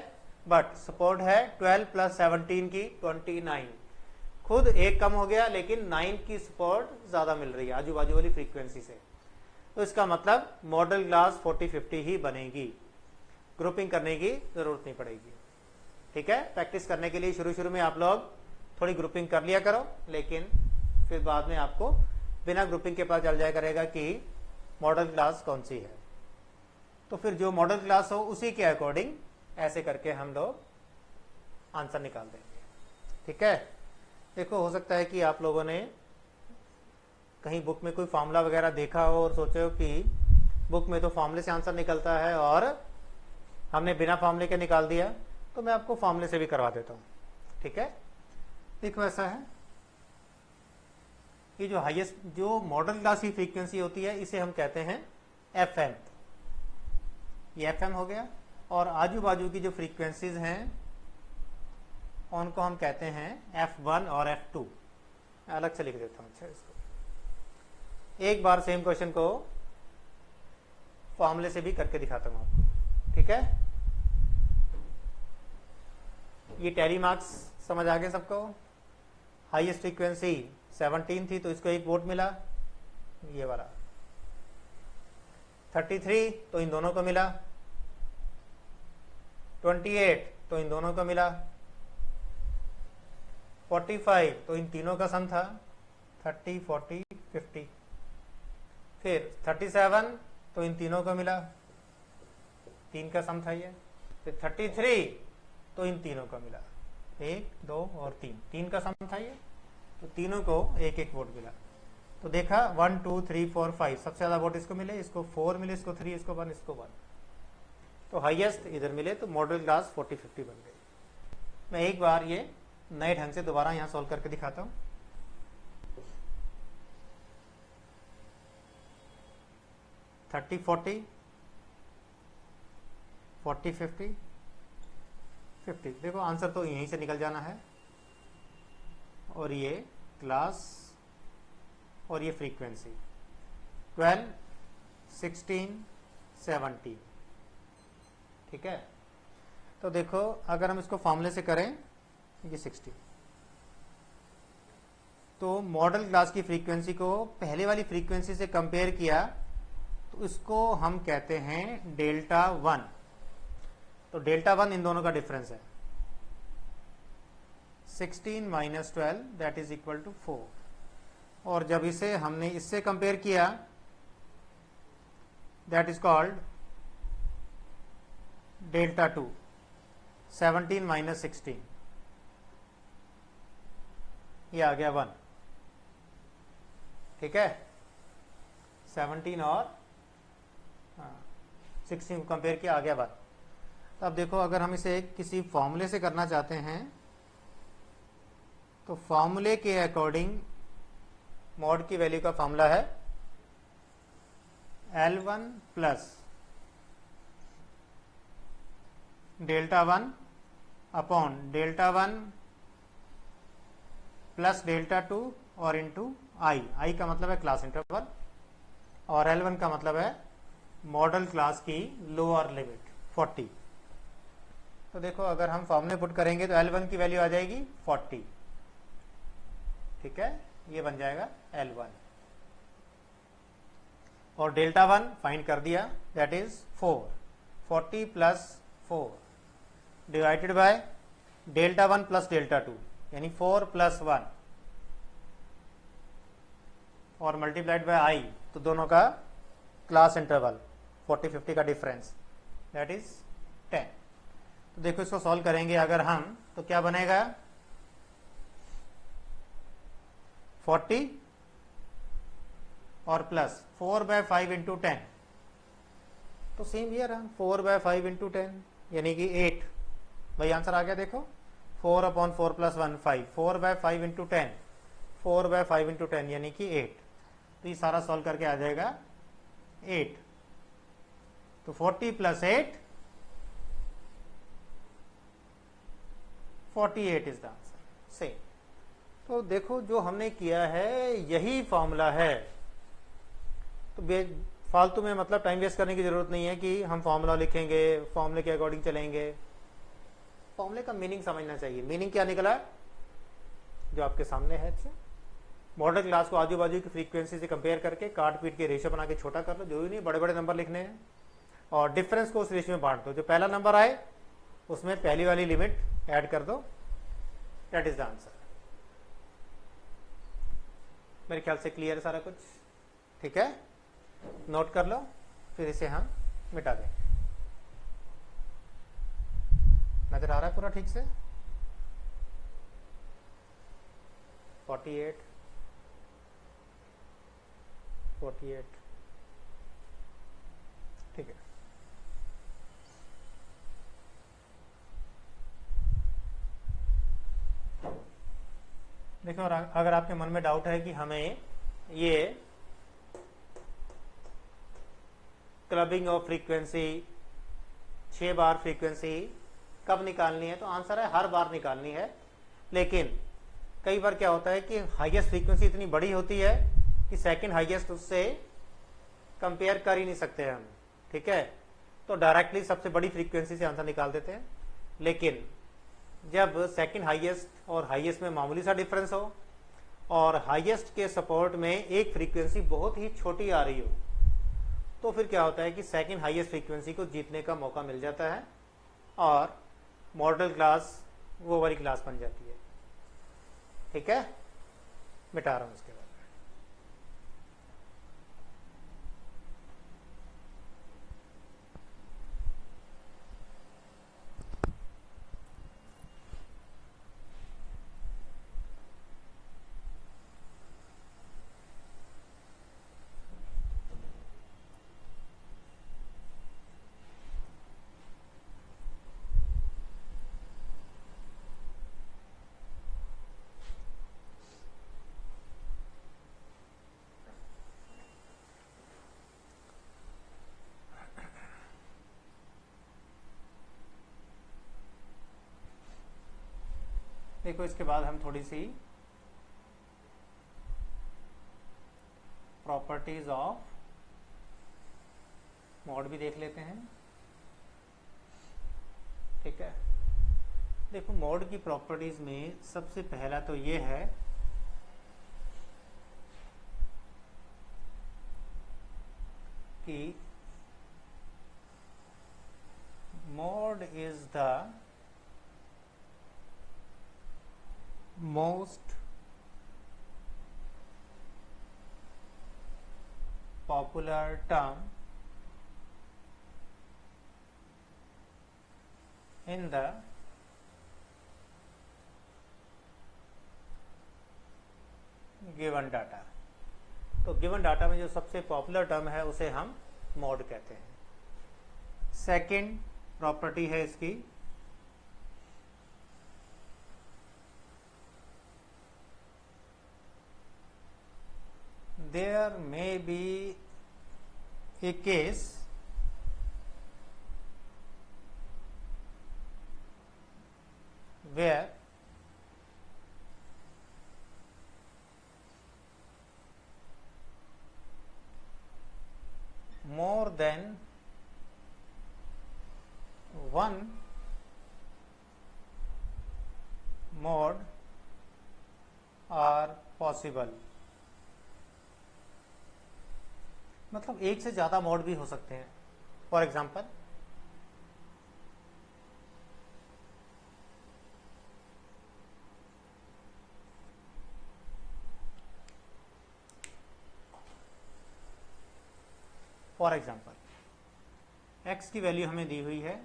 बट सपोर्ट है 12 + 17 की 29, खुद एक कम हो गया लेकिन 9 की सपोर्ट ज्यादा मिल रही है आजू बाजू वाली फ्रीक्वेंसी से। तो इसका मतलब मॉडल क्लास 40 50 ही बनेगी, ग्रुपिंग करने की जरूरत नहीं पड़ेगी, ठीक है। प्रैक्टिस करने के लिए शुरू में आप लोग थोड़ी ग्रुपिंग कर लिया करो, लेकिन फिर बाद में आपको बिना ग्रुपिंग के पता चल जाया करेगा कि मॉडल क्लास कौन सी है। तो फिर जो मॉडल क्लास हो उसी के अकॉर्डिंग ऐसे करके हम लोग आंसर निकाल देंगे, ठीक है। देखो हो सकता है कि आप लोगों ने कहीं बुक में कोई फॉर्मूला वगैरह देखा हो और सोचे हो कि बुक में तो फॉर्मूले से आंसर निकलता है और हमने बिना फॉर्मूले के निकाल दिया, तो मैं आपको फॉर्मूले से भी करवा देता हूं, ठीक है। देखो ऐसा है, ये जो हाईएस्ट जो मॉडल क्लास की फ्रीक्वेंसी होती है इसे हम कहते हैं FM, ये FM हो गया, और आजू बाजू की जो फ्रीक्वेंसीज हैं उनको हम कहते हैं F1 और F2। अलग से लिख देता हूं। अच्छा, इसको एक बार सेम क्वेश्चन को फॉर्मूले से भी करके दिखाता हूं आपको, ठीक है। ये टैली मार्क्स समझ आ गए सबको। हाईएस्ट फ्रीक्वेंसी 17 थी तो इसको 1 वोट मिला, ये वाला 33 तो इन दोनों को मिला, 28 तो इन दोनों को मिला, 45 तो इन तीनों का सम था, 30 40 50, फिर 37 तो इन तीनों को मिला, 3 का सम था ये, फिर 33 तो इन तीनों को मिला, 1 2 और 3 का सम था ये, तो तीनों को 1 1 वोट मिला। तो देखा 1 2 3 4 5 सबसे ज़्यादा वोट इसको मिले, इसको 4 मिले, इसको 3, इसको 1, इसको 1, तो हाईएस्ट इधर मिले, तो मॉडल क्लास 40-50 बन गई। मैं एक बार ये नए ढंग से दोबारा यहाँ सॉल्व करके दिखाता हूँ। थर्टी 40 40 50 50, देखो आंसर तो यहीं से निकल जाना है। और ये क्लास और ये फ्रीक्वेंसी 12 16 17, ठीक है। तो देखो अगर हम इसको फॉर्मूले से करें, ये 60, तो मॉडल क्लास की फ्रीक्वेंसी को पहले वाली फ्रीक्वेंसी से कंपेयर किया तो इसको हम कहते हैं डेल्टा 1। तो डेल्टा 1 इन दोनों का डिफरेंस है। 16 minus 12 that is equal to 4। और जब इसे हमने इससे कंपेयर किया that is called delta 2। 17 minus 16, ये आ गया 1, ठीक है। 17 और 16 को कंपेयर किया, आ गया 1। तो अब देखो अगर हम इसे किसी फॉर्मूले से करना चाहते हैं तो फॉर्मूले के अकॉर्डिंग मॉड की वैल्यू का फॉर्मूला है L1 plus delta 1 upon delta 1 plus delta 2 और इंटू आई का मतलब है क्लास इंटरवल और L1 का मतलब है मॉडल क्लास की लोअर लिमिट 40। तो देखो अगर हम फॉर्मूले पुट करेंगे तो L1 की वैल्यू आ जाएगी 40, ठीक है, ये बन जाएगा L1। और डेल्टा 1 फाइंड कर दिया that is 4, 40 plus 4 divided by delta 1 plus delta 2 यानी 4 प्लस 1 और मल्टीप्लाइड बाय आई, तो दोनों का क्लास इंटरवल 40-50 का डिफरेंस दैट इज 10। तो देखो इसको सॉल्व करेंगे अगर हम तो क्या बनेगा 40 और प्लस 4/5 इंटू 10, तो सेम हियर 4/5 इंटू 10 यानी कि 8। भाई आंसर आ गया देखो 4/4 प्लस 1 5, 4/5 इंटू 10, 4/5 इंटू 10 यानी कि 8। तो ये सारा सॉल्व करके आ जाएगा 8। तो 40 plus 8 48 is the answer. Same. तो देखो जो हमने किया है यही फॉर्मूला है। तो फालतू में मतलब टाइम वेस्ट करने की जरूरत नहीं है कि हम फॉर्मूला लिखेंगे, फॉर्मूले के अकॉर्डिंग चलेंगे। फॉर्मूले का मीनिंग समझना चाहिए। मीनिंग क्या निकला जो आपके सामने है। अच्छा, मॉडल क्लास को आजू बाजू की फ्रीक्वेंसी से कंपेयर करके काट पीट के रेशियो बना के छोटा कर लो, जो भी नहीं बड़े बड़े नंबर लिखने हैं, और डिफरेंस को उस रेशियो में बांट दो। जो पहला नंबर आए उसमें पहली वाली लिमिट ऐड कर दो, दैट इज द आंसर। मेरे ख्याल से क्लियर है सारा कुछ, ठीक है। नोट कर लो, फिर इसे हम मिटा देंगे। नजर आ रहा है पूरा ठीक से? 48 ठीक है। देखो अगर आपके मन में डाउट है कि हमें ये clubbing of frequency 6 bar frequency कब निकालनी है, तो आंसर है हर बार निकालनी है। लेकिन कई बार क्या होता है कि हाईएस्ट फ्रीक्वेंसी इतनी बड़ी होती है कि सेकंड हाईएस्ट उससे कंपेयर कर ही नहीं सकते हम, ठीक है। तो डायरेक्टली सबसे बड़ी फ्रीक्वेंसी से आंसर निकाल देते हैं। लेकिन जब सेकंड हाईएस्ट और हाईएस्ट में मामूली सा डिफरेंस हो और हाईएस्ट के सपोर्ट में एक फ्रीक्वेंसी बहुत ही छोटी आ रही हो, तो फिर क्या होता है कि सेकंड हाईएस्ट फ्रीक्वेंसी को जीतने का मौका मिल जाता है और मॉडल क्लास वो वाली क्लास बन जाती है, ठीक है। मिटा रहा हूं उसके बाद। देखो इसके बाद हम थोड़ी सी प्रॉपर्टीज ऑफ मॉड भी देख लेते हैं। ठीक है, देखो मॉड की प्रॉपर्टीज में सबसे पहला तो ये है कि mod is the most popular term in the given data। तो गिवन डाटा में जो सबसे पॉपुलर टर्म है उसे हम मॉड कहते हैं। सेकंड प्रॉपर्टी है इसकी there may be a case where more than one mode are possible। मतलब एक से ज्यादा मोड भी हो सकते हैं। फॉर एग्जाम्पल x की वैल्यू हमें दी हुई है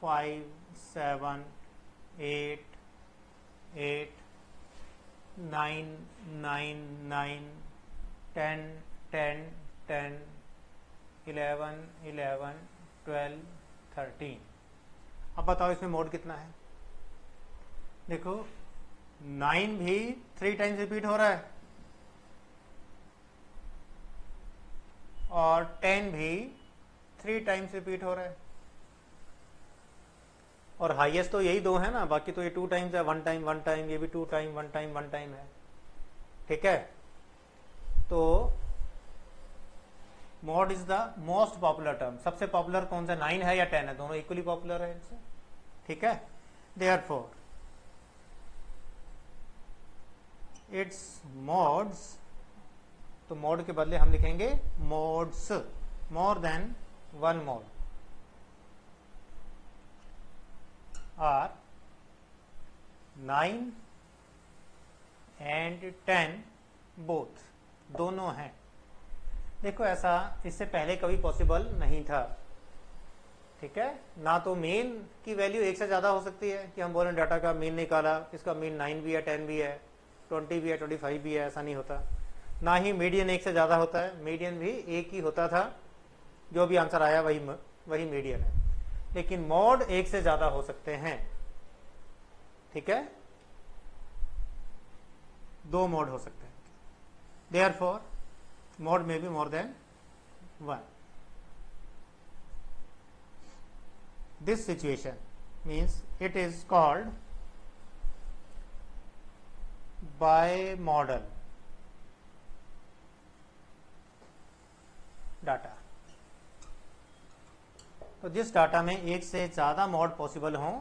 5, 7, 8, 8, 9, 9, 9, 10, 10, 10, 11, 11, 12, 13। अब बताओ इसमें मोड कितना है। देखो 9 भी 3 टाइम्स रिपीट हो रहा है और 10 भी 3 टाइम्स रिपीट हो रहा है और हाईएस्ट तो यही दो है ना, बाकी तो ये 2 टाइम्स है, 1 टाइम 1 टाइम, ये भी 2 टाइम 1 टाइम 1 टाइम है। ठीक है, तो mod is the most popular term. सबसे पॉपुलर कौन सा, 9 है या 10 है? दोनों इक्वली पॉपुलर है इनसे। ठीक है, देयरफॉर इट्स मॉड्स, तो मॉड के बदले हम लिखेंगे modes, more than 1 mode are 9 and 10 both, दोनों हैं। देखो ऐसा इससे पहले कभी पॉसिबल नहीं था। ठीक है, ना तो मीन की वैल्यू एक से ज्यादा हो सकती है कि हम बोले डाटा का मीन निकाला, इसका मीन 9 भी है, 10 भी है, 20 भी है, 25 भी है, ऐसा नहीं होता। ना ही मीडियन एक से ज्यादा होता है, मीडियन भी एक ही होता था, जो भी आंसर आया वही मीडियन है। लेकिन मॉड एक से ज्यादा हो सकते हैं। ठीक है, 2 मोड हो सकते हैं। देयरफॉर मोड में be more than 1। This situation means it is called by model data. तो जिस डाटा में एक से ज्यादा मॉड पॉसिबल हो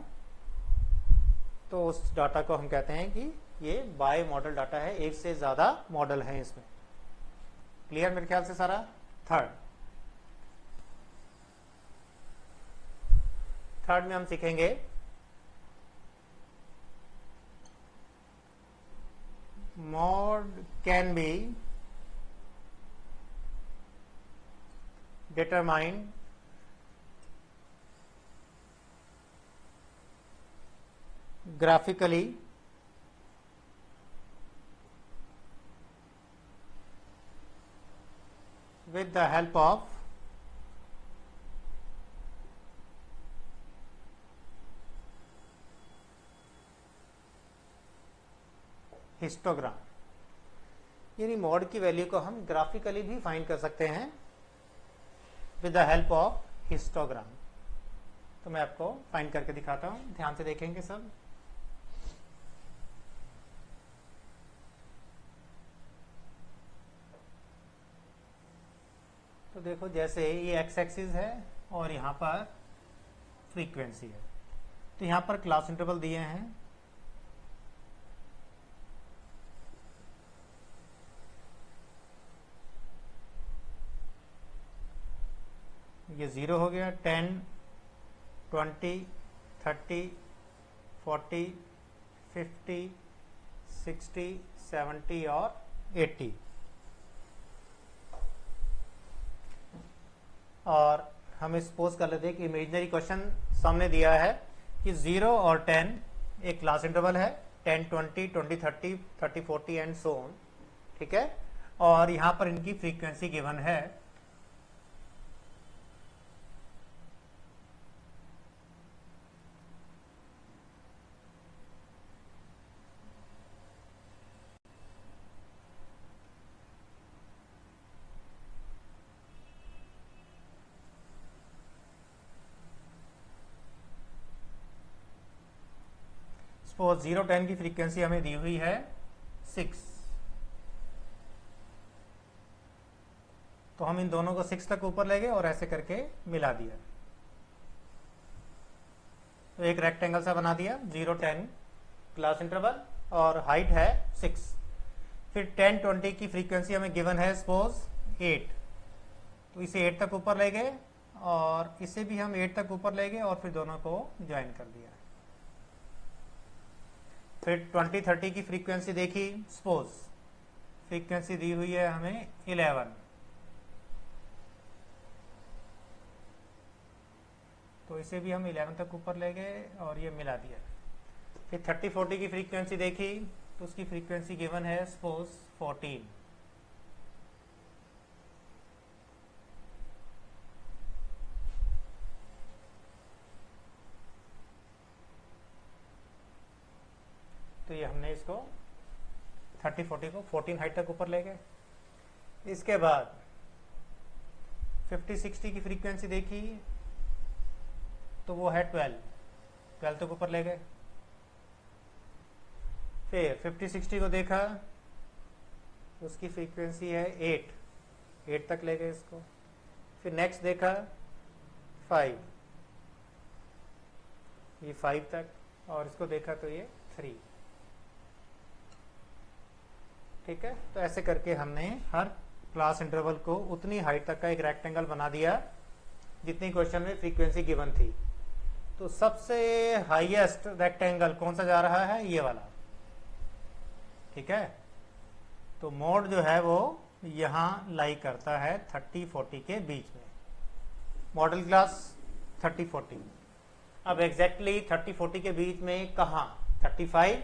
तो उस डाटा को हम कहते हैं कि ये बाय मॉडल डाटा है, एक से ज्यादा मॉडल है इसमें। क्लियर मेरे ख्याल से सारा। थर्ड में हम सीखेंगे mod can be determined graphically with the help of histogram. यानी मॉड की वैल्यू को हम ग्राफिकली भी फाइंड कर सकते हैं with the help of histogram. तो मैं आपको फाइंड करके दिखाता हूं, ध्यान से देखेंगे सब। देखो जैसे ये एक्स एक्सिस है और यहाँ पर फ्रीक्वेंसी है, तो यहाँ पर क्लास इंटरवल दिए हैं। ये 0 हो गया, 10, 20, 30, 40, 50, 60, 70 और 80। और हम सपोज कर लेते हैं कि इमेजिनरी क्वेश्चन सामने दिया है कि 0 और 10 एक क्लास इंटरवल है, 10, 20, 20, 30, 30, 40 एंड सो ऑन, ठीक है। और यहाँ पर इनकी फ्रीक्वेंसी गिवन है। सपोज 0, 10 की फ्रीक्वेंसी हमें दी हुई है 6, तो हम इन दोनों को 6 तक ऊपर ले गए और ऐसे करके मिला दिया, तो एक रेक्टेंगल सा बना दिया। 0, 10 क्लास इंटरवल और हाइट है 6। फिर 10, 20 की फ्रीक्वेंसी हमें गिवन है सपोज 8, तो इसे 8 तक ऊपर ले गए और इसे भी हम 8 तक ऊपर ले गए और फिर दोनों को ज्वाइन कर दिया। फिर 20, 30 की फ्रीक्वेंसी देखी, सपोज फ्रीक्वेंसी दी हुई है हमें 11, तो इसे भी हम 11 तक ऊपर ले गए और ये मिला दिया। फिर 30, 40 की फ्रीक्वेंसी देखी, तो उसकी फ्रीक्वेंसी गिवन है सपोज 14, तो ये हमने इसको 30, 40 को 14 हाइट तक ऊपर ले गए। इसके बाद 50, 60 की फ्रीक्वेंसी देखी, तो वो है 12 तक ऊपर ले गए। फिर 50, 60 को देखा, उसकी फ्रीक्वेंसी है 8 तक ले गए इसको। फिर नेक्स्ट देखा 5, ये 5 तक, और इसको देखा तो ये 3, ठीक है। तो ऐसे करके हमने हर क्लास इंटरवल को उतनी हाइट तक का एक रेक्टेंगल बना दिया जितनी क्वेश्चन में फ्रीक्वेंसी गिवन थी। तो सबसे हाईएस्ट रेक्टेंगल कौन सा जा रहा है, ये वाला, ठीक है। तो मोड जो है वो यहां लाई करता है 30, 40 के बीच में, मॉडल क्लास 30, 40। अब एग्जैक्टली 30, 40 के बीच में कहां, 35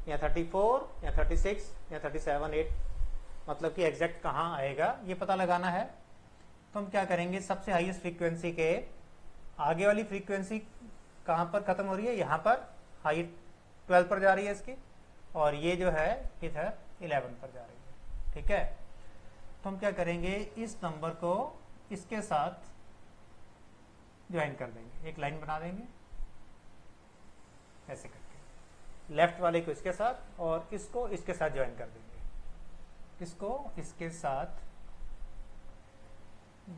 या 34 या 36 या 37, 8, मतलब कि एग्जैक्ट कहां आएगा ये पता लगाना है। तो हम क्या करेंगे, सबसे हाईएस्ट फ्रीक्वेंसी के आगे वाली फ्रीक्वेंसी कहां पर खत्म हो रही है, यहां पर हाइट 12 पर जा रही है इसकी, और ये जो है इधर 11 पर जा रही है, ठीक है। तो हम क्या करेंगे, इस नंबर को इसके साथ ज्वाइन कर देंगे, एक लाइन बना देंगे ऐसे करके, लेफ्ट वाले को इसके साथ और इसको इसके साथ ज्वाइन कर देंगे, इसको इसके साथ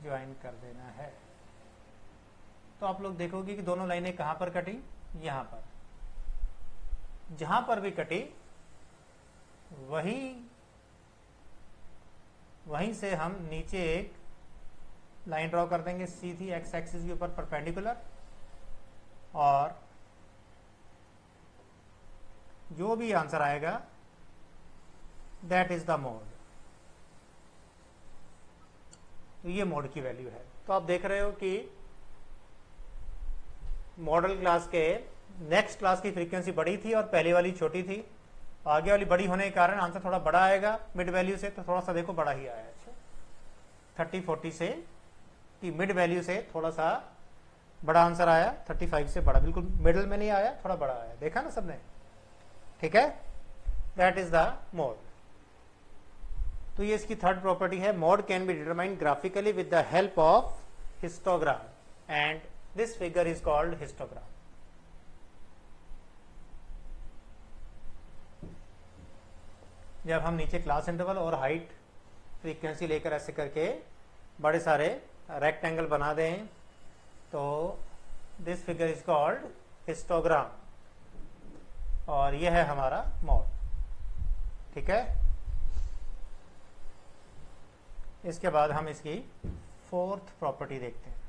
ज्वाइन कर देना है। तो आप लोग देखोगे कि दोनों लाइनें कहां पर कटी, यहां पर। जहां पर भी कटी वहीं से हम नीचे एक लाइन ड्रॉ कर देंगे सीधी एक्स एक्सिस के ऊपर परपेंडिकुलर, और जो भी आंसर आएगा दैट इज द मोड। तो ये मोड की वैल्यू है। तो आप देख रहे हो कि मॉडल क्लास के नेक्स्ट क्लास की फ्रीक्वेंसी बड़ी थी और पहले वाली छोटी थी, आगे वाली बड़ी होने के कारण आंसर थोड़ा बड़ा आएगा मिड वैल्यू से, तो थोड़ा सा देखो बड़ा ही आया। अच्छा, 30, 40 से कि मिड वैल्यू से थोड़ा सा बड़ा आंसर आया, 35 से बड़ा, बिल्कुल मिडिल में नहीं आया, थोड़ा बड़ा आया, देखा ना सबने, ठीक है। That is the mode. तो ये इसकी थर्ड प्रॉपर्टी है, mode can be determined graphically with the help of histogram and this figure is called histogram. जब हम नीचे क्लास इंटरवल और हाइट फ्रीक्वेंसी लेकर ऐसे करके बड़े सारे रेक्टेंगल बना दें, तो this figure is called histogram, और यह है हमारा मॉड। ठीक है, इसके बाद हम इसकी फोर्थ प्रॉपर्टी देखते हैं।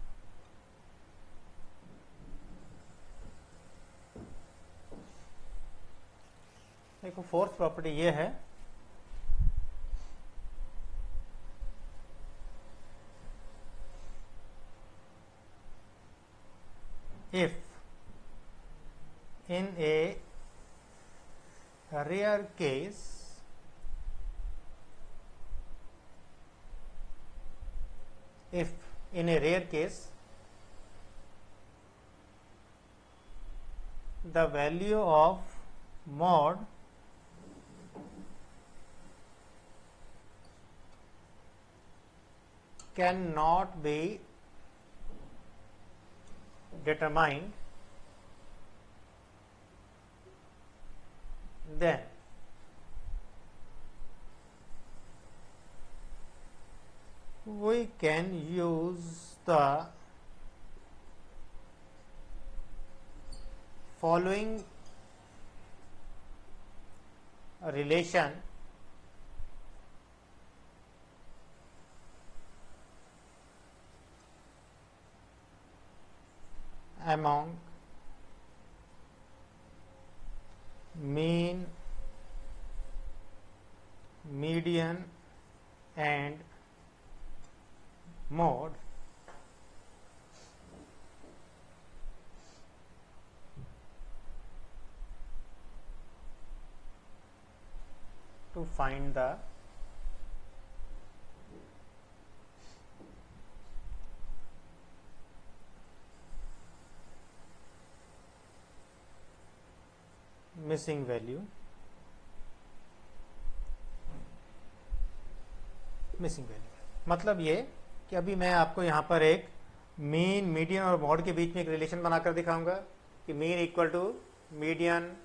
देखो फोर्थ प्रॉपर्टी ये है, if in a rare case the value of mod cannot be determined, then we can use the following relation among mean, median and mode to find the missing value. मतलब ये कि अभी मैं आपको यहाँ पर एक मीन, मीडियन और मॉड के बीच में एक रिलेशन बनाकर दिखाऊंगा कि mean equal to median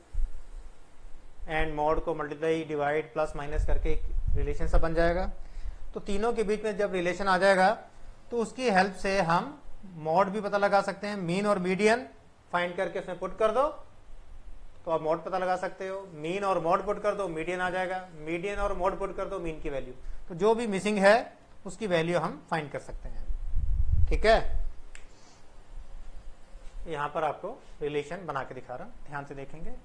and mode को मल्टीप्लाई, डिवाइड, प्लस, माइनस करके एक रिलेशन सा बन जाएगा। तो तीनों के बीच में जब रिलेशन आ जाएगा तो उसकी हेल्प से हम मॉड भी पता लगा सकते हैं। मीन और मीडियन फाइंड करके उसमें पुट कर दो तो आप मॉड पता लगा सकते हो। मीन और मॉड पुट कर दो, मीडियन आ जाएगा। मीडियन और मॉड पुट कर दो, मीन की वैल्यू। तो जो भी मिसिंग है उसकी वैल्यू हम फाइंड कर सकते हैं। ठीक है, यहां पर आपको रिलेशन बना के दिखा रहा हूं, ध्यान से देखेंगे।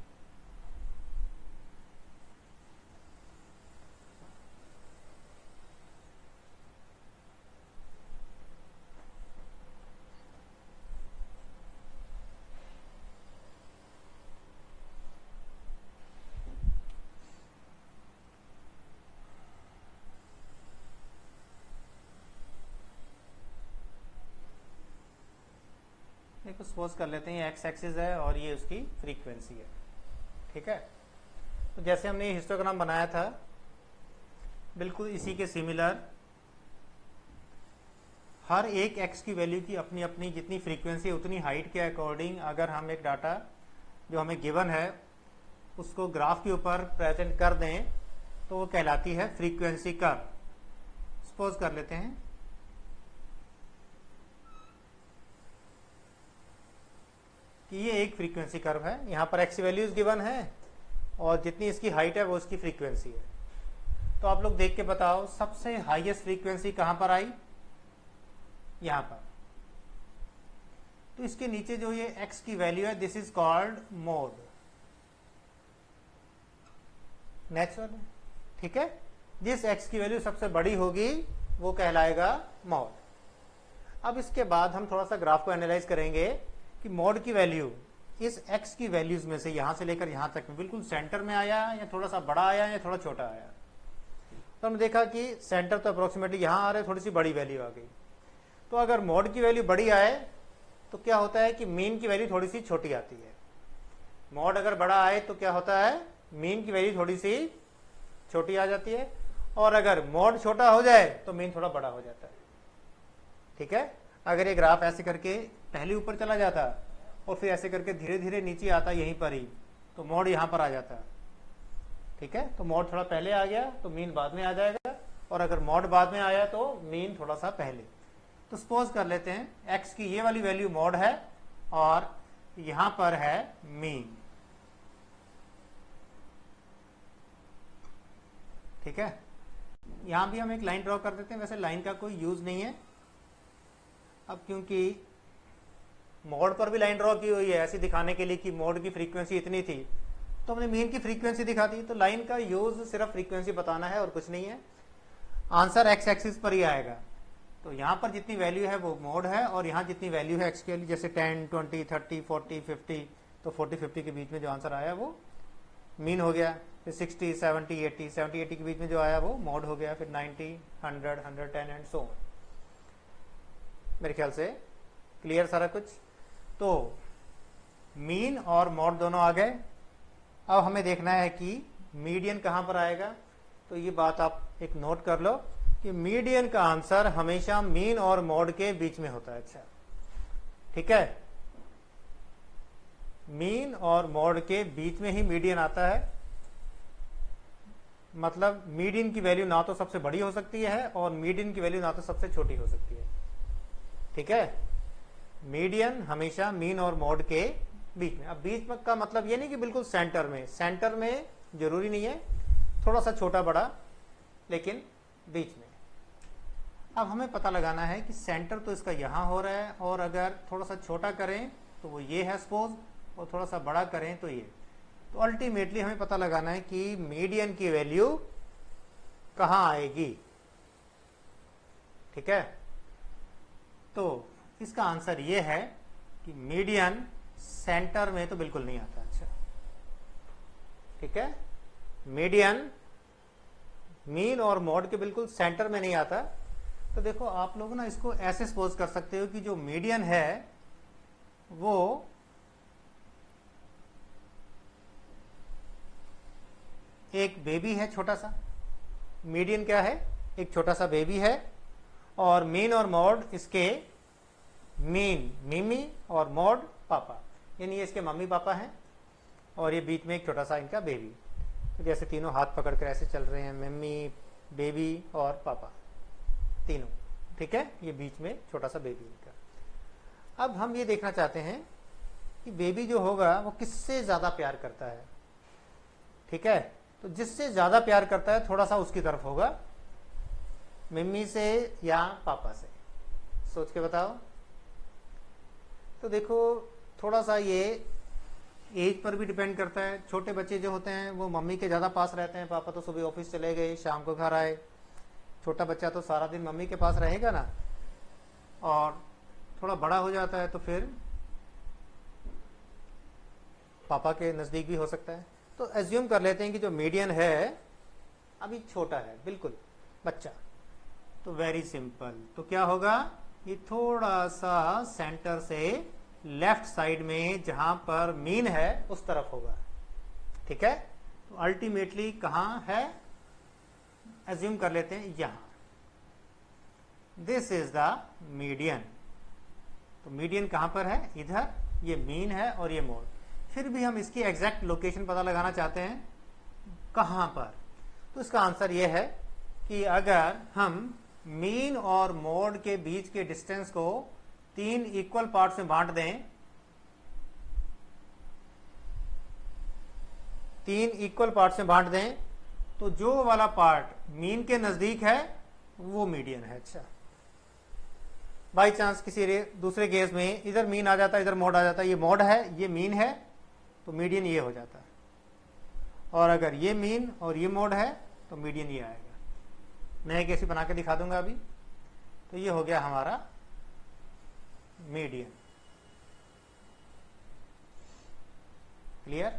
देखो सपोज कर लेते हैं एक्स एक्सिस है और ये उसकी फ्रीक्वेंसी है। ठीक है, तो जैसे हमने ये हिस्टोग्राम बनाया था बिल्कुल इसी के सिमिलर हर एक एक्स की वैल्यू की अपनी अपनी जितनी फ्रीक्वेंसी है उतनी हाइट के अकॉर्डिंग अगर हम एक डाटा जो हमें गिवन है उसको ग्राफ के ऊपर प्रेजेंट कर दें तो वो कहलाती है फ्रीक्वेंसी कर्व। सपोज कर लेते हैं कि ये एक फ्रीक्वेंसी कर्व है, यहाँ पर एक्स वैल्यूज गिवन है और जितनी इसकी हाइट है वो इसकी फ्रीक्वेंसी है। तो आप लोग देख के बताओ सबसे हाईएस्ट फ्रीक्वेंसी कहां पर आई? यहां पर। तो इसके नीचे जो ये एक्स की वैल्यू है this is called mode, natural. ठीक है, जिस एक्स की वैल्यू सबसे बड़ी होगी वो कहलाएगा मोड। अब इसके बाद हम थोड़ा सा ग्राफ को एनालाइज करेंगे कि मोड की वैल्यू इस एक्स की वैल्यूज में से यहां से लेकर यहां तक बिल्कुल सेंटर में आया या थोड़ा सा बड़ा आया या थोड़ा छोटा आया। तो हमने देखा कि सेंटर तो अप्रोक्सीमेटली यहां आ रहे, थोड़ी सी बड़ी वैल्यू आ गई। तो अगर मोड की वैल्यू बड़ी आए तो क्या होता है कि मीन की वैल्यू थोड़ी सी छोटी आती है। मोड अगर बड़ा आए तो क्या होता है, मीन की वैल्यू थोड़ी सी छोटी आ जाती है, और अगर मोड छोटा हो जाए तो मीन थोड़ा बड़ा हो जाता है। ठीक है, अगर ये ग्राफ ऐसे करके पहले ऊपर चला जाता और फिर ऐसे करके धीरे धीरे नीचे आता यहीं पर ही, तो मोड यहां पर आ जाता। ठीक है, तो मोड थोड़ा पहले आ गया तो मीन बाद में आ जाएगा, और अगर मॉड बाद में आया तो मीन थोड़ा सा पहले। तो सपोज कर लेते हैं x की ये वाली वैल्यू मॉड है और यहां पर है मीन। ठीक है, यहां भी हम एक लाइन ड्रॉ कर देते हैं, वैसे लाइन का कोई यूज नहीं है। अब क्योंकि मॉड पर भी लाइन ड्रॉ की हुई है ऐसी दिखाने के लिए कि मॉड की फ्रीक्वेंसी इतनी थी, तो हमने मीन की फ्रीक्वेंसी दिखा दी। तो लाइन का यूज सिर्फ फ्रीक्वेंसी बताना है और कुछ नहीं है। आंसर एक्स एक्सिस पर ही आएगा। तो यहां पर जितनी वैल्यू है वो मॉड है और यहां जितनी वैल्यू है एक्स के लिए, जैसे 10, 20, 30, 40, 50, तो 40, 50 के बीच में जो आंसर आया वो मीन हो गया। फिर 60, 70, 80, 70, 80 के बीच में जो आया वो मॉड हो गया। फिर 90, 100, 110 एंड सो ऑन। मेरे ख्याल से क्लियर सारा कुछ। तो मीन और मॉड दोनों आ गए। अब हमें देखना है कि मीडियन कहां पर आएगा। तो ये बात आप एक नोट कर लो कि मीडियन का आंसर हमेशा मीन और मॉड के बीच में होता है। अच्छा, ठीक है, मीन और मॉड के बीच में ही मीडियन आता है। मतलब मीडियन की वैल्यू ना तो सबसे बड़ी हो सकती है और मीडियन की वैल्यू ना तो सबसे छोटी हो सकती है। ठीक है, मीडियन हमेशा मीन और मॉड के बीच में। अब बीच में का मतलब ये नहीं कि बिल्कुल सेंटर में, सेंटर में जरूरी नहीं है, थोड़ा सा छोटा बड़ा, लेकिन बीच में। अब हमें पता लगाना है कि सेंटर तो इसका यहां हो रहा है और अगर थोड़ा सा छोटा करें तो वो ये है सपोज, और थोड़ा सा बड़ा करें तो ये। तो अल्टीमेटली हमें पता लगाना है कि मीडियन की वैल्यू कहां आएगी। ठीक है, तो इसका आंसर ये है कि मीडियन सेंटर में तो बिल्कुल नहीं आता। अच्छा, ठीक है, मीडियन मीन और मॉड के बिल्कुल सेंटर में नहीं आता। तो देखो आप लोग ना इसको ऐसे सपोज कर सकते हो कि जो मीडियन है वो एक बेबी है छोटा सा। मीडियन क्या है? एक छोटा सा बेबी है और मीन और मॉड इसके मीन मिमी और मॉड पापा, यानी ये इसके मम्मी पापा हैं और ये बीच में एक छोटा सा इनका बेबी। तो जैसे तीनों हाथ पकड़ कर ऐसे चल रहे हैं, मम्मी, बेबी और पापा तीनों। ठीक है, ये बीच में छोटा सा बेबी इनका। अब हम ये देखना चाहते हैं कि बेबी जो होगा वो किससे ज्यादा प्यार करता है। ठीक है, तो जिससे ज्यादा प्यार करता है थोड़ा सा उसकी तरफ होगा, मम्मी से या पापा से। सोच के बताओ। तो देखो थोड़ा सा ये एज पर भी डिपेंड करता है। छोटे बच्चे जो होते हैं वो मम्मी के ज़्यादा पास रहते हैं। पापा तो सुबह ऑफिस चले गए, शाम को घर आए। छोटा बच्चा तो सारा दिन मम्मी के पास रहेगा ना। और थोड़ा बड़ा हो जाता है तो फिर पापा के नज़दीक भी हो सकता है। तो एज्यूम कर लेते हैं कि जो मीडियन है अभी छोटा है, बिल्कुल बच्चा। तो वेरी सिंपल, तो क्या होगा, ये थोड़ा सा सेंटर से लेफ्ट साइड में जहां पर मीन है उस तरफ होगा। ठीक है, तो अल्टीमेटली कहां है, एज्यूम कर लेते हैं यहां। This is the median. तो मीडियन कहां पर है, इधर, ये मीन है और ये मोड। फिर भी हम इसकी एग्जैक्ट लोकेशन पता लगाना चाहते हैं कहां पर। तो इसका आंसर ये है कि अगर हम मीन और मोड के बीच के डिस्टेंस को 3 इक्वल पार्ट्स में बांट दें, 3 इक्वल पार्ट्स में बांट दें, तो जो वाला पार्ट मीन के नजदीक है वो मीडियन है। अच्छा, बाई चांस किसी दूसरे केस में इधर मीन आ जाता है, इधर मोड आ जाता है, ये मोड है, ये मीन है, तो मीडियन ये हो जाता है। और अगर ये मीन और ये मोड है तो मीडियन ये आएगा। मैं एक ऐसी बना के दिखा दूंगा अभी। तो ये हो गया हमारा मीडियन। क्लियर?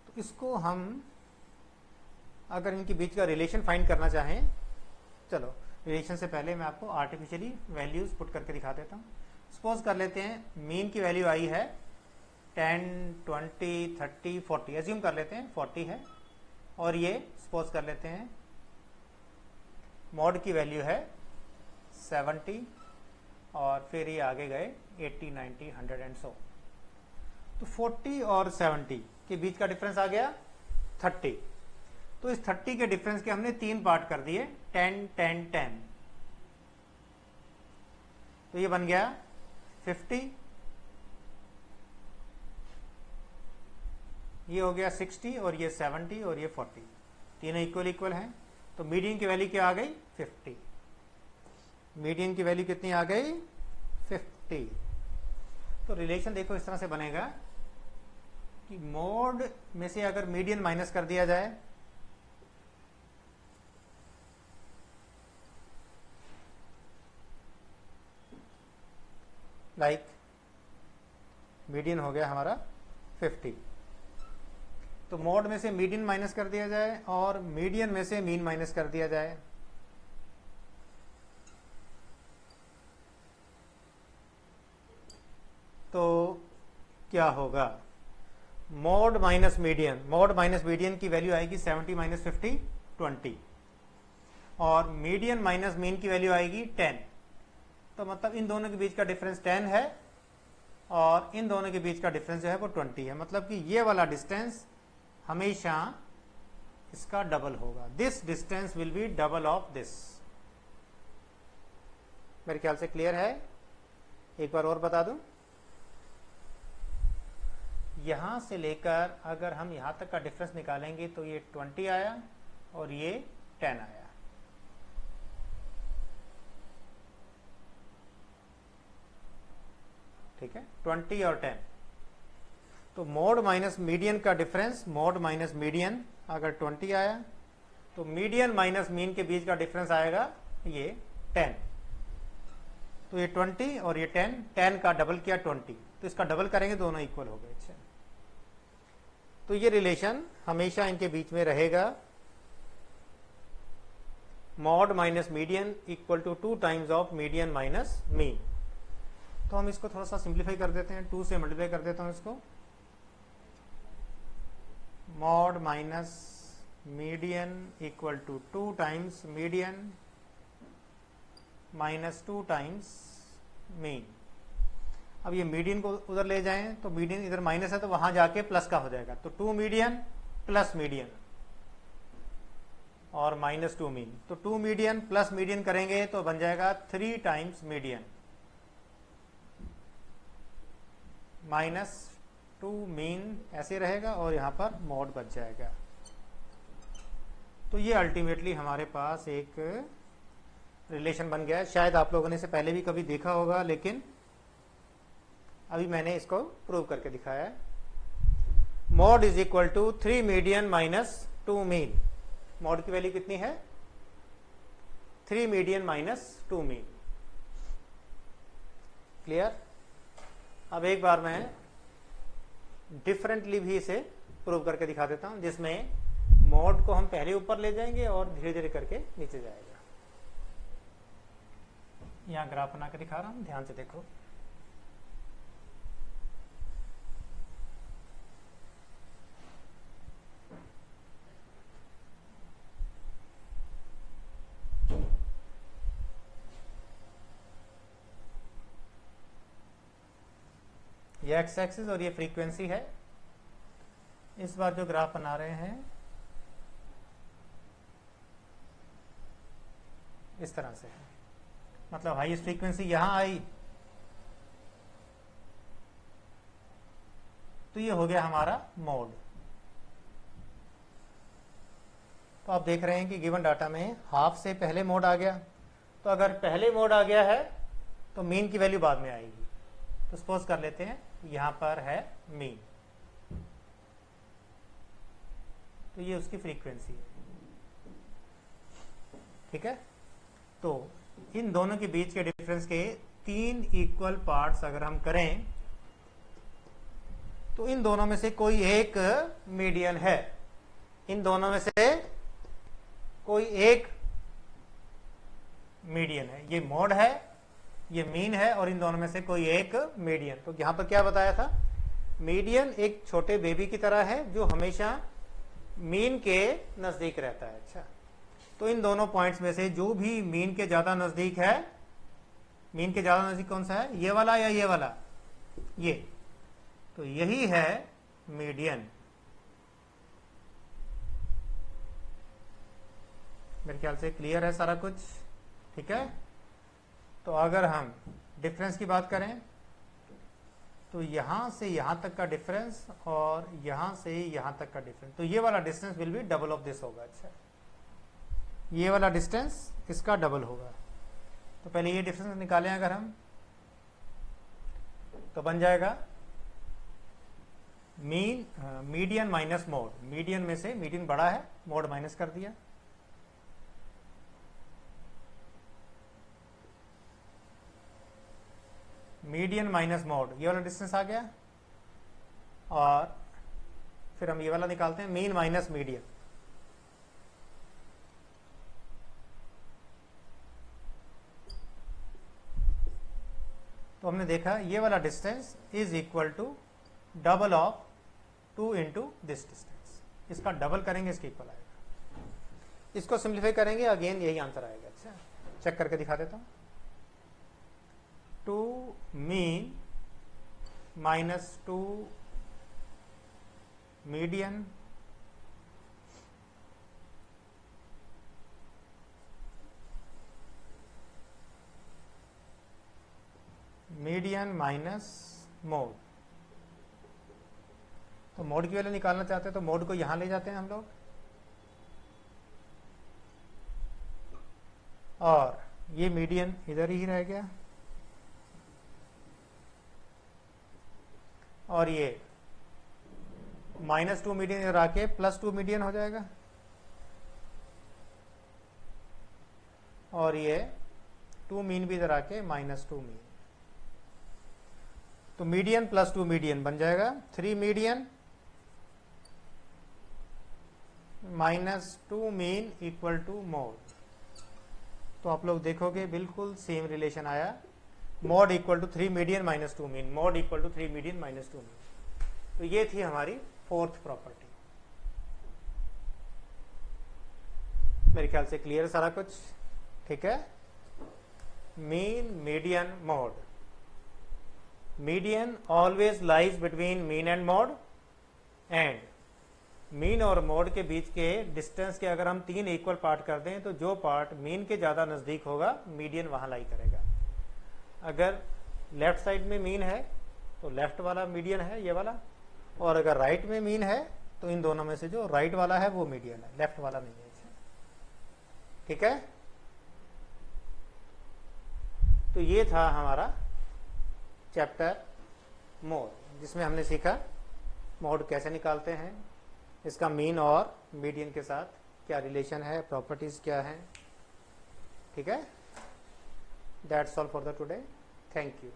तो इसको हम अगर इनके बीच का रिलेशन फाइंड करना चाहें, चलो रिलेशन से पहले मैं आपको आर्टिफिशियली वैल्यूज पुट करके दिखा देता हूं। सपोज कर लेते हैं मीन की वैल्यू आई है 10, 20, 30, 40, एज्यूम कर लेते हैं 40 है। और ये सपोज कर लेते हैं मॉड की वैल्यू है 70 और फिर ये आगे गए 80, 90, 100 एंड सो। तो 40 और 70 के बीच का डिफरेंस आ गया 30। तो इस 30 के डिफरेंस के हमने 3 पार्ट कर दिए, 10 10 10, तो ये बन गया 50, ये हो गया 60 और ये 70 और ये 40, तीनों इक्वल हैं। तो मीडियन की वैल्यू क्या आ गई? 50। मीडियन की वैल्यू कितनी आ गई? 50। तो रिलेशन देखो इस तरह से बनेगा कि मोड में से अगर मीडियन माइनस कर दिया जाए, लाइक मीडियन हो गया हमारा 50, तो मोड में से मीडियन माइनस कर दिया जाए और मीडियन में से मीन माइनस कर दिया जाए, तो क्या होगा? मोड माइनस मीडियन की वैल्यू आएगी 70 माइनस 50 20, और मीडियन माइनस मीन की वैल्यू आएगी 10। तो मतलब इन दोनों के बीच का डिफरेंस 10 है और इन दोनों के बीच का डिफरेंस जो है वो 20 है। मतलब कि ये वाला डिस्टेंस हमेशा इसका डबल होगा। This distance will be double of this. मेरे ख्याल से क्लियर है। एक बार और बता दूं, यहां से लेकर अगर हम यहां तक का डिफरेंस निकालेंगे तो ये 20 आया और ये 10 आया। ठीक है, 20 और 10। तो मोड माइनस मीडियन का डिफरेंस, मोड माइनस मीडियन अगर 20 आया तो मीडियन माइनस मीन के बीच का डिफरेंस आएगा ये 10। तो ये 20 और ये 10 का डबल किया 20, तो इसका डबल करेंगे दोनों इक्वल हो गए। अच्छा, तो ये रिलेशन हमेशा इनके बीच में रहेगा, mode minus median equal to 2 times of median minus mean. तो हम इसको थोड़ा सा सिंप्लीफाई कर देते हैं, 2 से मल्टीप्लाई कर देता हूं इसको। Mode minus median equal to 2 times median minus 2 times mean. अब ये मीडियन को उधर ले जाएं तो मीडियन इधर माइनस है तो वहां जाके प्लस का हो जाएगा, तो 2 मीडियन प्लस मीडियन और माइनस 2 मीन। तो 2 मीडियन प्लस मीडियन करेंगे तो बन जाएगा 3 टाइम्स मीडियन माइनस 2 मीन, ऐसे रहेगा और यहां पर मॉड बच जाएगा। तो ये अल्टीमेटली हमारे पास एक रिलेशन बन गया है। शायद आप लोगों ने इसे पहले भी कभी देखा होगा, लेकिन अभी मैंने इसको प्रूव करके दिखाया है। Mode is equal to 3 median minus 2 mean. Mode की वैल्यू कितनी है? 3 मीडियन माइनस 2 मीन। क्लियर? अब एक बार मैं डिफरेंटली भी इसे प्रूव करके दिखा देता हूं, जिसमें मॉड को हम पहले ऊपर ले जाएंगे और धीरे धीरे करके नीचे जाएगा। यहां ग्राफ बना के दिखा रहा हूं, ध्यान से देखो। ये एक्स एक्सिस और ये फ्रीक्वेंसी है। इस बार जो ग्राफ बना रहे हैं इस तरह से है, मतलब हाईएस्ट फ्रीक्वेंसी यहां आई तो ये हो गया हमारा मोड। तो आप देख रहे हैं कि गिवन डाटा में हाफ से पहले मोड आ गया, तो अगर पहले मोड आ गया है तो मीन की वैल्यू बाद में आएगी। तो सपोज कर लेते हैं यहां पर है मीन, तो ये उसकी फ्रीक्वेंसी है। ठीक है, तो इन दोनों के बीच के डिफरेंस के 3 इक्वल पार्ट्स अगर हम करें तो इन दोनों में से कोई एक मीडियन है, इन दोनों में से कोई एक मीडियन है। ये मोड है, ये मीन है, और इन दोनों में से कोई एक मीडियन। तो यहां पर क्या बताया था? मीडियन एक छोटे बेबी की तरह है जो हमेशा मीन के नजदीक रहता है। अच्छा, तो इन दोनों पॉइंट्स में से जो भी मीन के ज्यादा नजदीक है, मीन के ज्यादा नजदीक कौन सा है? ये वाला या ये वाला? ये, तो यही है मीडियन। मेरे ख्याल से क्लियर है सारा कुछ, ठीक है। तो अगर हम डिफरेंस की बात करें तो यहां से यहां तक का डिफरेंस और यहां से यहां तक का डिफरेंस, तो ये वाला distance will be double of this होगा। अच्छा, ये वाला डिस्टेंस इसका डबल होगा। तो पहले ये डिफरेंस निकालें अगर हम, तो बन जाएगा मीडियन माइनस मोड। मीडियन में से मीडियन बड़ा है, मोड माइनस कर दिया, मीडियन माइनस मोड, ये वाला डिस्टेंस आ गया। और फिर हम ये वाला निकालते हैं, मीन माइनस मीडियन। तो हमने देखा ये वाला distance is equal to double of 2 into this distance. इसका डबल करेंगे, इसके इक्वल आएगा। इसको सिंप्लीफाई करेंगे, अगेन यही आंसर आएगा। अच्छा, चेक करके दिखा देता हूं। 2 mean minus 2 median median minus mode. तो मोड की वैल्यू निकालना चाहते हैं तो मोड को यहां ले जाते हैं हम लोग, और ये मीडियन इधर ही रह गया, और ये -2 मीडियन इधर आके +2 मीडियन हो जाएगा, और ये 2 मीन भी इधर आके -2 मीन। तो मीडियन +2 मीडियन बन जाएगा 3 median -2 mean equal to mode. तो आप लोग देखोगे बिल्कुल सेम रिलेशन आया, mode equal to 3 median -2 mean, mode equal to 3 median -2 mean. तो ये थी हमारी फोर्थ प्रॉपर्टी। मेरे ख्याल से क्लियर सारा कुछ, ठीक है। Mean median mode. Median always lies between mean and mode, and mean और मोड के बीच के डिस्टेंस के अगर हम 3 इक्वल पार्ट कर दें तो जो पार्ट मीन के ज्यादा नजदीक होगा मीडियन वहां लाई करेगा। अगर लेफ्ट साइड में मीन है तो लेफ्ट वाला मीडियन है, ये वाला, और अगर राइट में मीन है तो इन दोनों में से जो राइट वाला है वो मीडियन है, लेफ्ट वाला नहीं है। ठीक है। तो ये था हमारा चैप्टर मोड, जिसमें हमने सीखा मोड कैसे निकालते हैं, इसका मीन और मीडियन के साथ क्या रिलेशन है, प्रॉपर्टीज क्या है। ठीक है। That's all for the today. Thank you.